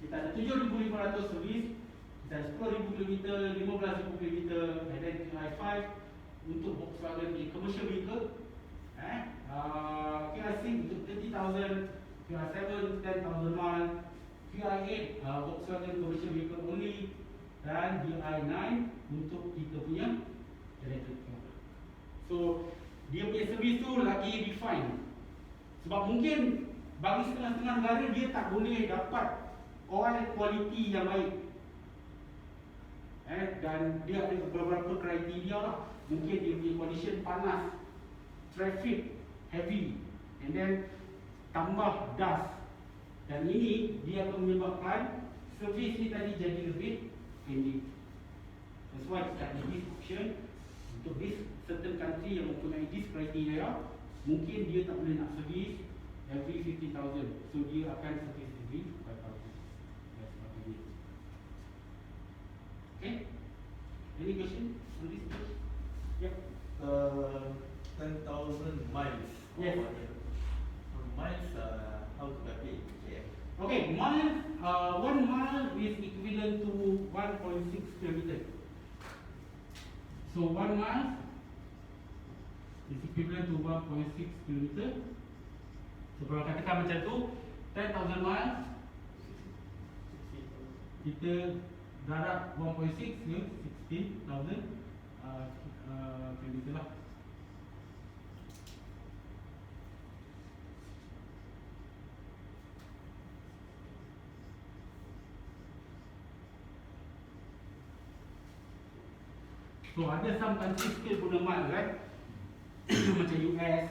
kita ada 7,500 servis, kita ada 10,000 km, 15,000 km, and then QI5 untuk Volkswagen di commercial vehicle, QI6 untuk 30,000, QI7 10,000 miles, QI8 Volkswagen commercial vehicle only, dan QI9 untuk kita punya electric car. So dia punya servis tu lagi define. Sebab mungkin bagi setengah-setengah negara dia tak boleh dapat oil quality yang baik. Dan dia ada beberapa kriteria lah. Mungkin dia punya condition panas, traffic heavy, and then tambah dust. Dan ini dia akan menyebabkan servis ni tadi jadi lebih pendek. That's why kita ada this option untuk this certain country yang mempunyai this criteria. Mungkin dia tak boleh nak servis every 50,000, so dia akan servis every 5,000 dan sebagainya. Okay? Any question on this page? Yep. 10,000 miles. Yes. Miles, how to calculate? KM. Okay, mile, 1 mile is equivalent to 1.6 kilometer. So 1 mile is equivalent to 1.6 kilometer. So kalau katakan macam tu, 10,000 miles, kita darab 1.6 ke 16,000 kilometer lah. So ada some countries still guna mile, right? Macam US.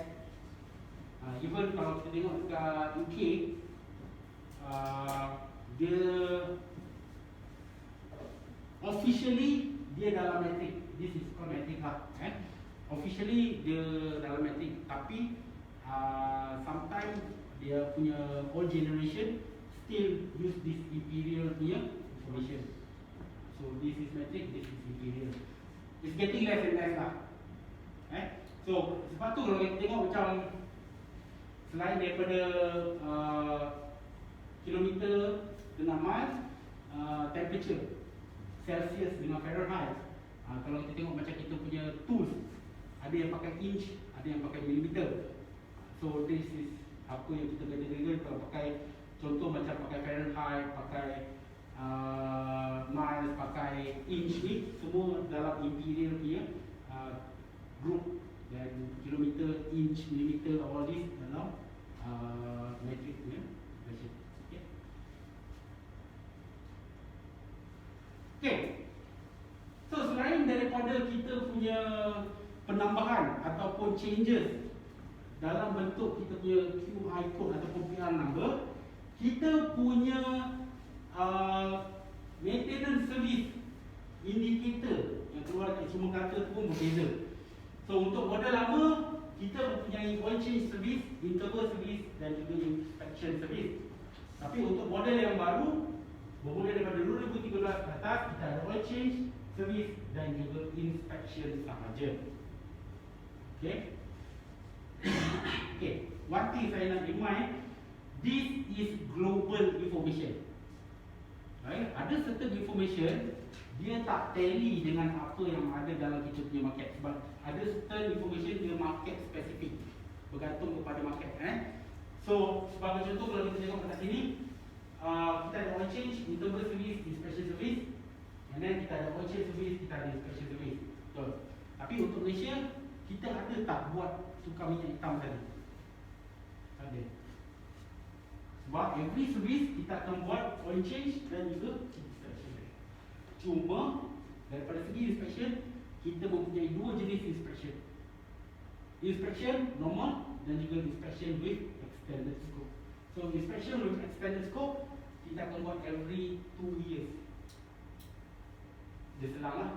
Even kalau kita tengok dekat UK, dia officially dia dalam metric. This is called metric lah, officially dia dalam metric, tapi sometimes dia punya old generation still use this imperial punya information. So this is metric, this is imperial. It's getting less and less lah. So sebab tu kalau kita tengok macam selain daripada kilometer dengan mile, temperature Celsius dengan Fahrenheit. Kalau kita tengok macam kita punya tools, ada yang pakai inch, ada yang pakai millimeter. So this is apa yang kita kena kalau pakai, contoh macam pakai Fahrenheit, pakai miles, pakai inch ni, semua dalam imperial punya group. Dan kilometer, inch, millimeter, all this dalam metric punya version. Okay. Okay. So selain daripada kita punya penambahan ataupun changes dalam bentuk kita punya QI code ataupun PR number, kita punya maintenance service indicator yang keluar dari semua kata pun berbeza. So untuk model lama, kita mempunyai oil change service, interval service dan juga inspection service. Tapi untuk model yang baru, bermula daripada 2013 ke atas, kita ada oil change service dan juga inspection sahaja. Okay. Okay, one thing saya nak remind, this is global information. Right? Ada certain information dia tak tally dengan apa yang ada dalam kita punya market. Sebab ada certain information dia market specific, bergantung kepada market. So sebagai contoh, kalau kita tengok kat sini, kita ada oil change, interval service, inspection service, and then kita ada oil change service, kita ada inspection service. Betul. Tapi untuk Malaysia, kita ada tak buat tukar minyak hitam tadi? Ada. Sebab every service kita akan buat oil change dan juga inspection. Cuma daripada segi inspection, kita mempunyai dua jenis inspection. Inspection normal dan juga inspection with extended scope. So inspection with extended scope kita akan buat every 2 years. Dia selang lah.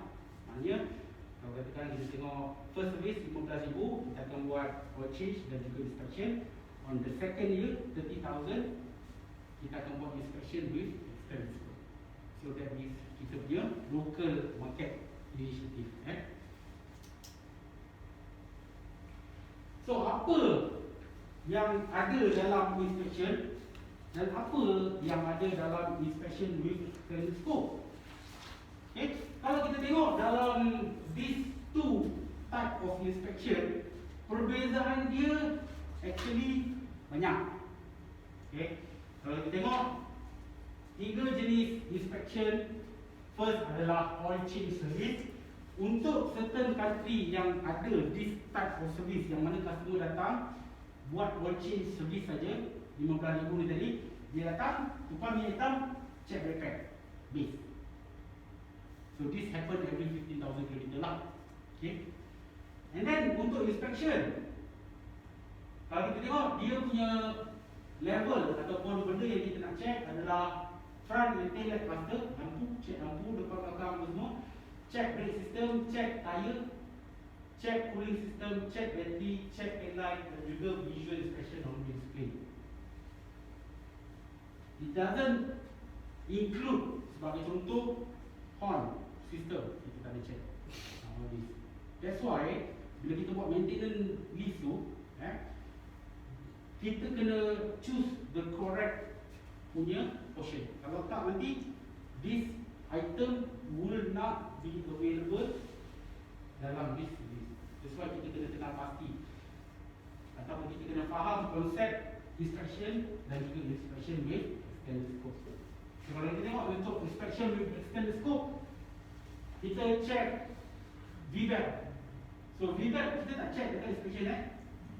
Maknanya kalau katakan kita tengok first service 15,000, kita akan buat oil change dan juga inspection. On the second year 30,000, kita akan buat inspection with extended scope. So that is kita punya local market initiative. So apa yang ada dalam inspection dan apa yang ada dalam inspection with extended scope? Okay. Kalau kita tengok dalam these two type of inspection, perbezaan dia actually banyak. Okay. Kalau kita tengok tiga jenis inspection, first adalah oil change service. Untuk certain country yang ada this type of service, yang mana customer datang buat oil change service saja, 15,000 ni tadi, dia datang tukar minyak hitam, check repair base. So this happen every 15,000 km lah. Okay. And then untuk inspection, kalau kita tengok dia punya level ataupun benda yang kita nak check adalah front and tail light cluster, lampu, check lampu depan belakang semua, check brake system, check tire, check cooling system, check battery, check headlight dan juga visual inspection on display. It doesn't include, sebagai contoh, horn, system, kita tak ada check all this. That's why bila kita buat maintenance list tu, kita kena choose the correct punya portion. Kalau tak nanti this item will not be available dalam this list. That's why kita kena kenal pasti, ataupun kita kena faham konsep inspection dan juga inspection with extended scope. So, kalau kita tengok untuk inspection with extended scope, kita check VBAC. So VBAC kita tak check dekat inspection,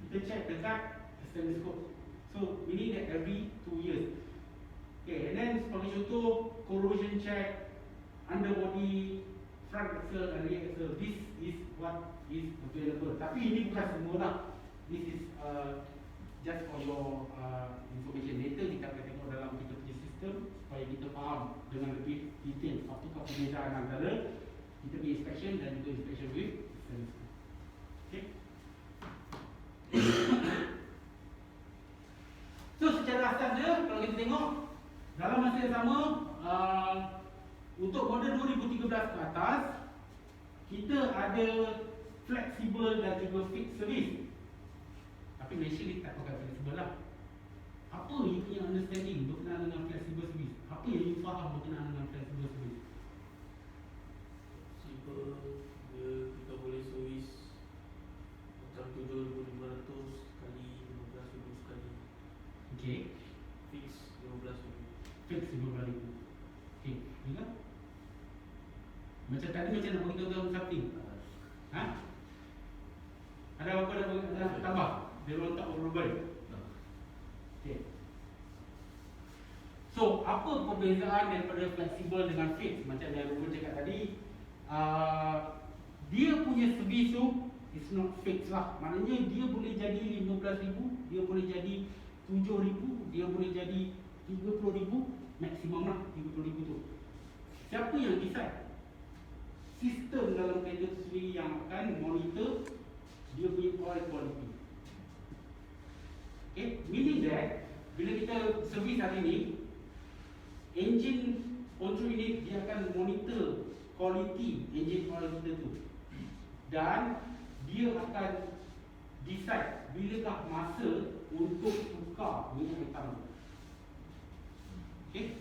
kita check dekat extended scope. So meaning that every 2 years. Okay, and then sebagai contoh, corrosion check, underbody, front axle dan rear axle. This is what is available. Tapi ini bukan semua lah. This is just for your information. Later kita akan tengok dalam kita punya sistem supaya kita faham dengan lebih detail apakah perbezaan antara kita punya inspection dan juga inspection with extended scope. Okay. So secara asas dia, kalau kita tengok dalam masa yang sama, untuk model 2013 ke atas, kita ada flexible dan juga fixed service. Tapi Malaysia ni tak pakai flexible lah. Apa you punya understanding berkenaan dengan flexible service? Apa yang you faham berkenaan dengan flexible service? Simple, dia kita boleh servis macam 7,500 sekali, 15,000 sekali. Okay. Fix 15,000. Fix 15,000. Okay, juga. Macam tadi macam nak bagi tahu something. Ha? Ada apa nak tambah? Dia orang tak berubah. Okay. So, apa perbezaan daripada fleksibel dengan fix? Macam yang Ruben cakap tadi, dia punya servis tu is not fixed lah. Maknanya dia boleh jadi 15,000, dia boleh jadi 7,000, dia boleh jadi 30,000, maksimum lah 30,000 tu. Siapa yang decide? Sistem dalam kereta tu sendiri yang akan monitor dia punya oil quality. Okay, meaning that bila kita servis hari ni, engine control unit dia akan monitor quality engine oil kita tu, dan dia akan decide bilakah masa untuk tukar minyak hitam. Okay,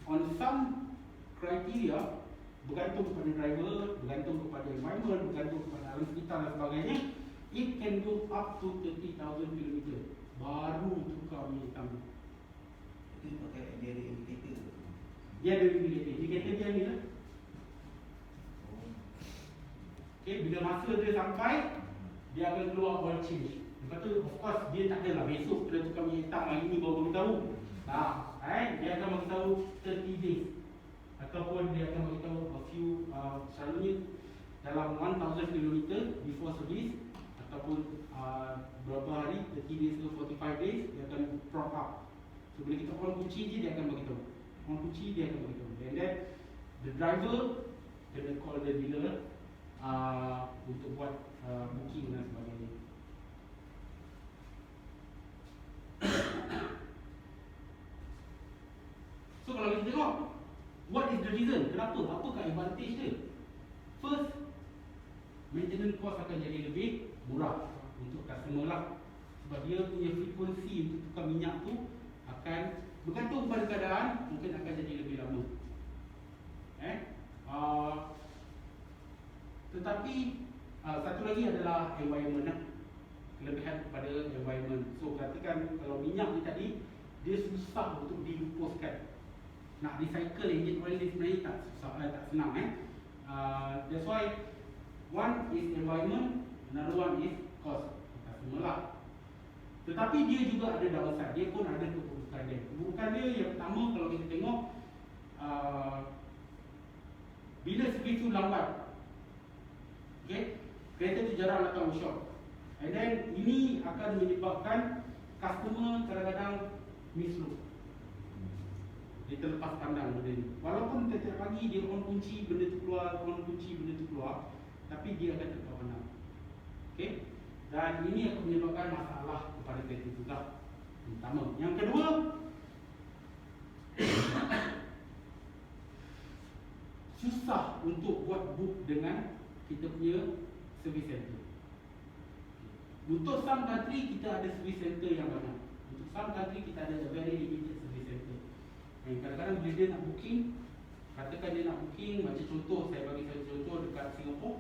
on some criteria, bergantung kepada driver, bergantung kepada environment, bergantung kepada alam sekitar dan sebagainya, it can go up to 30,000 km baru tukar minyak hitam. Itu pakai dia ada indicator. Dia ada indikator dia ni lah. Okay, bila masa dia sampai, dia akan keluar oil change. Lepas tu, of course, dia tak adalah besok kena tukar minyak hitam, hari ni baru beritahu. Dia akan beritahu 30 days. Ataupun dia akan beritahu a few, selalunya dalam 1,000 km before service, ataupun berapa hari, 30 days ke 45 days, dia akan prop up. So bila kita on kunci je, dia akan beritahu. On kunci, dia akan beritahu. And then the driver kena call the dealer untuk buat booking dan sebagainya. So kalau kita tengok, what is the reason? Kenapa? Apakah advantage dia? First, maintenance cost akan jadi lebih murah untuk customer lah. Sebab dia punya frekuensi untuk tukar minyak tu akan bergantung pada keadaan, mungkin akan jadi lebih lama. Tetapi satu lagi adalah environment lah. Kelebihan pada environment. So katakan kalau minyak ni tadi, dia susah untuk dilupuskan. Nak recycle engine oil ni sebenarnya tak susah, tak senang. That's why one is environment, another one is cost. Customer lah. Tetapi dia juga ada downside, dia pun ada keburukan dia. Keburukan dia yang pertama, kalau kita tengok, bila servis tu lambat, okay, kereta tu jarang datang workshop. And then ini akan menyebabkan customer kadang-kadang mislook. Dia terlepas pandang benda ni. Walaupun setiap pagi dia on kunci, benda tu keluar, on kunci, benda tu keluar, tapi dia akan terlepas pandang. Okay? Dan ini akan menyebabkan masalah kepada kereta itu lah. Pertama. Yang kedua, susah susah untuk buat book dengan kita punya service center. Untuk some country kita ada service center yang banyak. Untuk some country kita ada very limited service center. Dan kadang-kadang bila dia nak booking, katakan dia nak booking, macam contoh, saya bagi satu contoh dekat Singapore,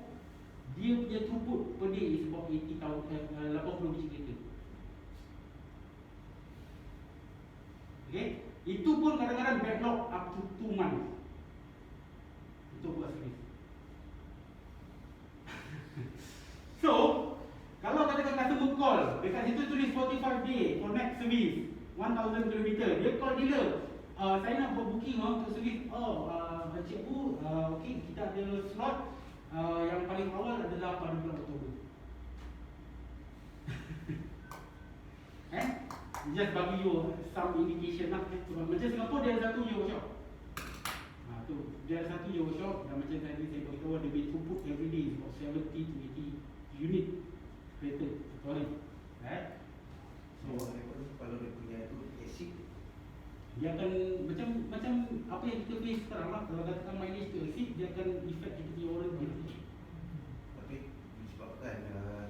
dia punya throughput per day is about 80 biji kereta. Okay? Itu pun kadang-kadang backlog up to 2 months untuk buat servis. So, kalau katakan customer call, dekat situ tulis 45 day for next service 1000 km, dia call dealer, saya nak buat booking untuk servis. Cikgu, okey, kita ada slot yang paling awal adalah pada bulan Oktober. Just bagi you some indication lah. Macam Singapore dia ada satu year workshop. Dia ada satu year workshop dan macam tadi saya beritahu dia punya throughput every day is about 70 to 80 unit kereta per hari. So, kalau dia punya itu acid, dia akan macam apa yang kita face sekarang lah. Kalau katakan mileage tu exceed, dia akan effect kita punya warranty. tapi disebabkan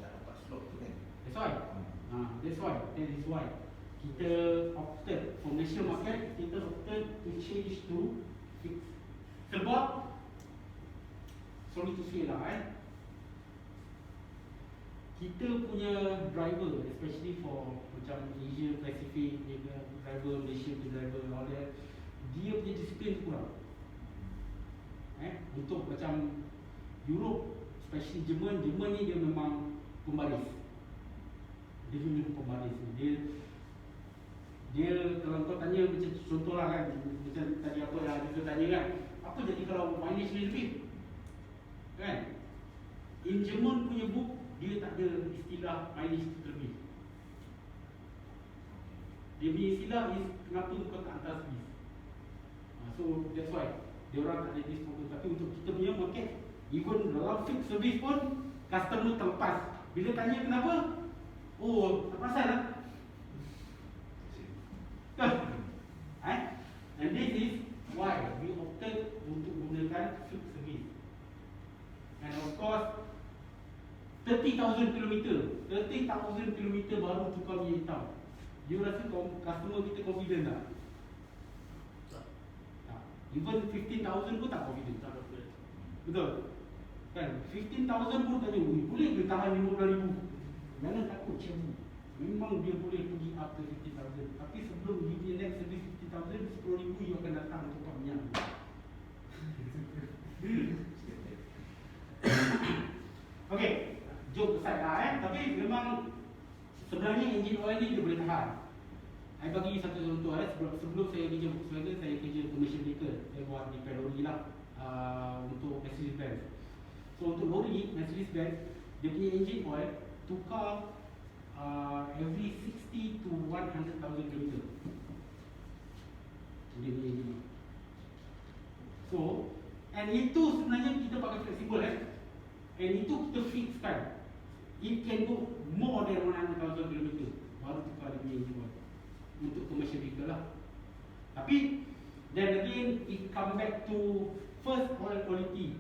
tak dapat slot tu kan. That's why. That is why kita opted for Malaysia market, kita opted to change to fixed. Sebab sorry to say lah, kita punya driver, especially for macam Asia Pacific, driver Malaysia punya driver, all that, dia punya disiplin kurang. Untuk macam Europe, especially Jerman ni dia memang pembaris. Dia kalau kau tanya macam contohlah kan, macam tadi apa yang kita tanya kan, apa jadi kalau mileage ni lebih? Kan? In Jerman punya book, dia tak ada istilah mileage terlebih. Dia punya istilah is kenapa kau tak hantar servis. So that's why dia orang tak ada this problem. Tapi untuk kita punya market, even dalam fixed service pun customer terlepas. Bila tanya kenapa, oh tak pasal lah. And this is why we opted untuk gunakan fixed service. And of course 30,000 km baru tukar minyak hitam. You rasa customer kita confident tak? Tak. Even 15,000 pun tak confident. Tak ada. Betul? Kan? 15,000 pun tanya, boleh ke tahan 15,000? Jangan takut cikgu. Memang dia boleh pergi up to 50,000. Tapi sebelum dia punya next service 50,000, 10,000 you akan datang untuk tukar minyak. Okay, joke aside lah tapi memang sebenarnya engine oil ni dia boleh tahan. Saya bagi satu contoh sebelum saya kerja Volkswagen, saya kerja commercial vehicle. Saya buat di lori lah untuk Mercedes-Benz. So untuk lori Mercedes-Benz, dia punya engine oil tukar every 60 to 100,000 km. Dia punya engine. So, and itu sebenarnya kita pakai fleksibel and itu kita fix kan. It can go more than 100,000 km baru tukar dia punya engine oil untuk commercial vehicle lah. Tapi then again it come back to first oil quality,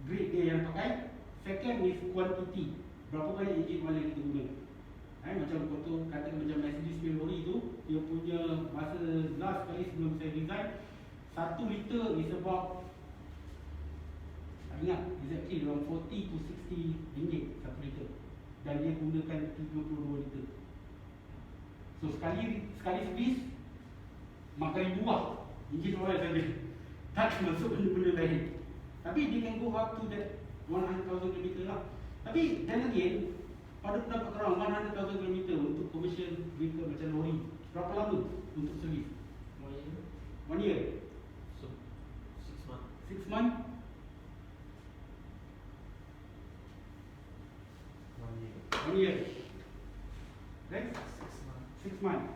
grade dia yang pakai. Second is quantity, berapa banyak engine oil yang kita guna. Macam contoh kata macam Mercedes lori tu, dia punya masa last kali sebelum saya resign, 1 liter is about, tak ingat exactly, around 40 to 60 ringgit 1 liter. Dan dia gunakan 32 liter. So sekali servis makan buah engine oil saja. Tak masuk benda-benda lain. Tapi dia can go up to that 100,000 km lah. Tapi dan again, pada pendapat korang 100,000 km untuk commercial vehicle macam lori, berapa lama untuk servis? 1 year. So 6 months. 6 months? 1 year. Right? 6 months.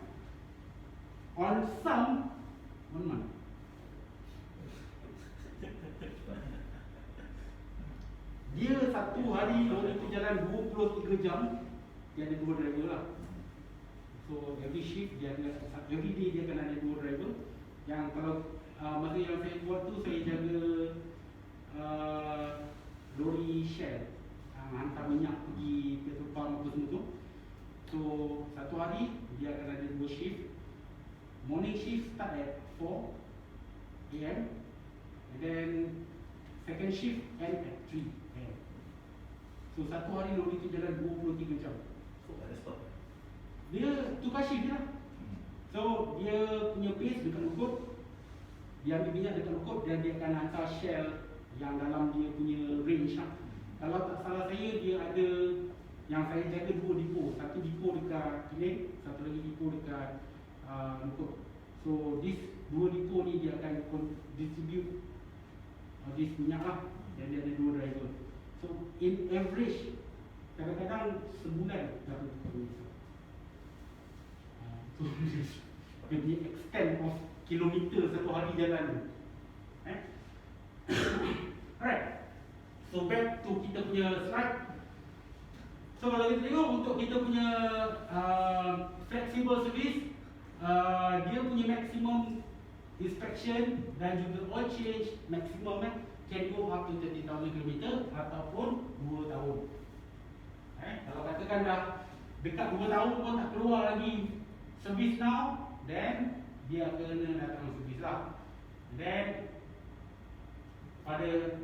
On some, 1 month. Dia satu hari lori tu jalan 23 jam, dia ada 2 driver lah. So every shift dia ada, every day dia akan ada 2 driver. Yang kalau masa yang saya buat tu saya jaga lori Shell hantar minyak pergi petrol pump apa semua tu. So satu hari dia akan ada 2 shift. Morning shift start at 4 AM and then second shift end at 3 AM. So satu hari lori tu jalan 23 jam. So ada stop. Dia tukar shift je lah. So dia punya pace dekat Lukut, dia ambil minyak dekat Lukut dan dia akan hantar Shell yang dalam dia punya range lah. Kalau tak salah saya, dia ada yang saya jaga 2 depo. Satu depo dekat Penang, satu lagi depo dekat Lukut. So this 2 depo ni dia akan distribute this minyak lah. Dan dia ada 2 driver. So in average, kadang-kadang sebulan dapat tukar minyak. So dia punya extent of kilometer satu hari jalan. Alright. So back to kita punya slide. So kalau kita tengok untuk kita punya flexible service, dia punya maximum inspection dan juga oil change maximum can go up to 30,000 km ataupun 2 tahun. Kalau katakan dah dekat 2 tahun pun tak keluar lagi service now, then dia kena datang service lah. Then pada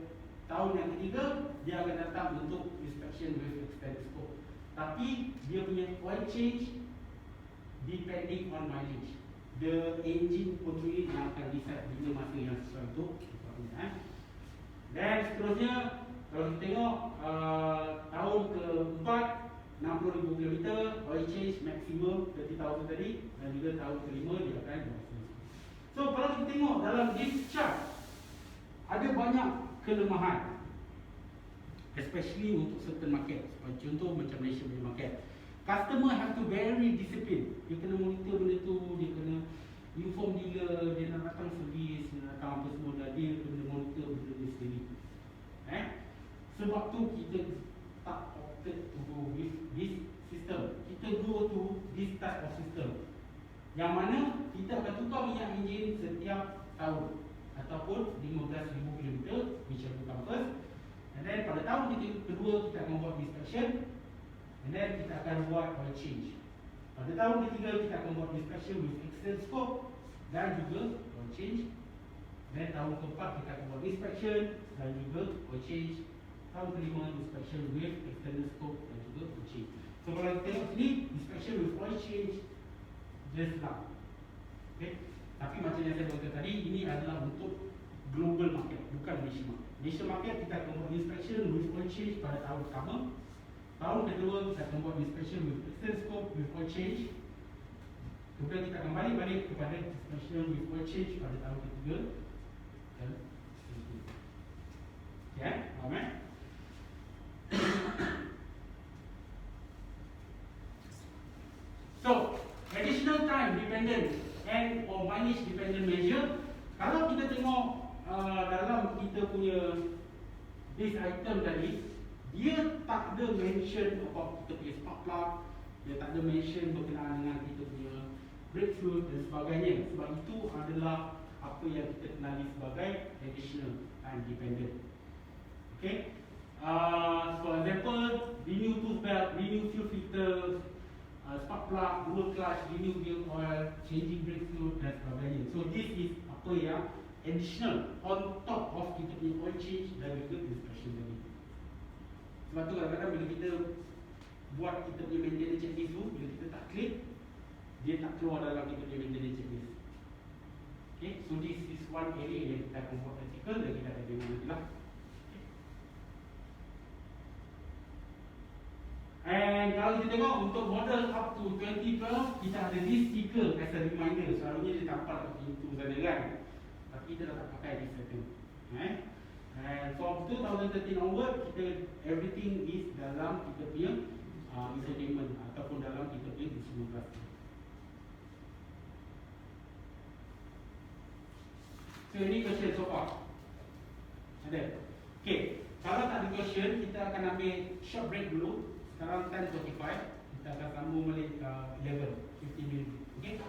tahun yang ketiga, dia akan datang untuk inspection with extended scope. Tapi dia punya oil change depending on mileage. The engine control yang akan decide bila masa yang sesuai untuk dan seterusnya, kalau kita tengok tahun keempat 60,000 km oil change maximum 30,000 tadi, dan juga tahun kelima dia akan maximum. So kalau kita tengok dalam this chart, ada banyak kelemahan, especially untuk certain market. Contoh macam Malaysia punya market, customer have to very discipline. Dia kena monitor benda tu, dia kena inform dealer, dia nak datang servis, dia nak datang apa semua, dan dia kena monitor benda dia sendiri. Sebab tu kita tak opted to go with this system. Kita go to this type of system, yang mana kita akan tukar minyak enjin setiap tahun ataupun 15,000 km, whichever come first. And then pada tahun kedua kita akan buat inspection, and then kita akan buat oil change. Pada tahun ketiga kita akan buat inspection with extended scope dan juga oil change. Dan tahun keempat kita akan buat inspection dan juga oil change. Tahun kelima inspection with extended scope dan juga oil change. So kalau kita tengok sini, inspection with oil change just lah. Okay. Tapi macam yang saya katakan tadi, ini adalah untuk global market, bukan Malaysia market. Malaysia market kita akan buat inspection with oil change pada tahun pertama. Tahun kedua kita akan buat inspection with extended scope with oil change. Kemudian kita akan balik kepada inspection with oil change pada tahun ketiga. Dan seterusnya. Ya, faham? So, additional time dependent and or mileage dependent measure. Kalau kita tengok dalam kita punya this item tadi, dia tak ada mention about kita punya spark plug, dia tak ada mention berkenaan dengan kita punya brake fluid dan sebagainya. Sebab itu adalah apa yang kita kenali sebagai additional time dependent. Okay. For example, renew tooth belt, renew fuel filter, spark plug, dual clutch, renew gear oil, changing brake fluid dan sebagainya. So this is apa yang additional on top of kita punya oil change dan juga inspection tadi. Sebab tu kadang-kadang bila kita buat kita punya maintenance checklist tu, bila kita tak klik, dia tak keluar dalam kita punya maintenance checklist. Okay, so this is one area yang kita akan buat artikel dan kita akan tengok nanti lah. And kalau kita tengok untuk model up to 2012, kita ada this sticker as a reminder. Selalunya dia tampak kat pintu sana kan, tapi kita dah tak pakai this sticker. And from 2013 onward, kita everything is dalam kita punya infotainment ataupun dalam kita punya instrument cluster. So ini question so far. Ada? Okay, kalau tak ada question, kita akan ambil short break dulu. Sekarang 10:45, kita akan sambung balik 11, 15 minit. Okay?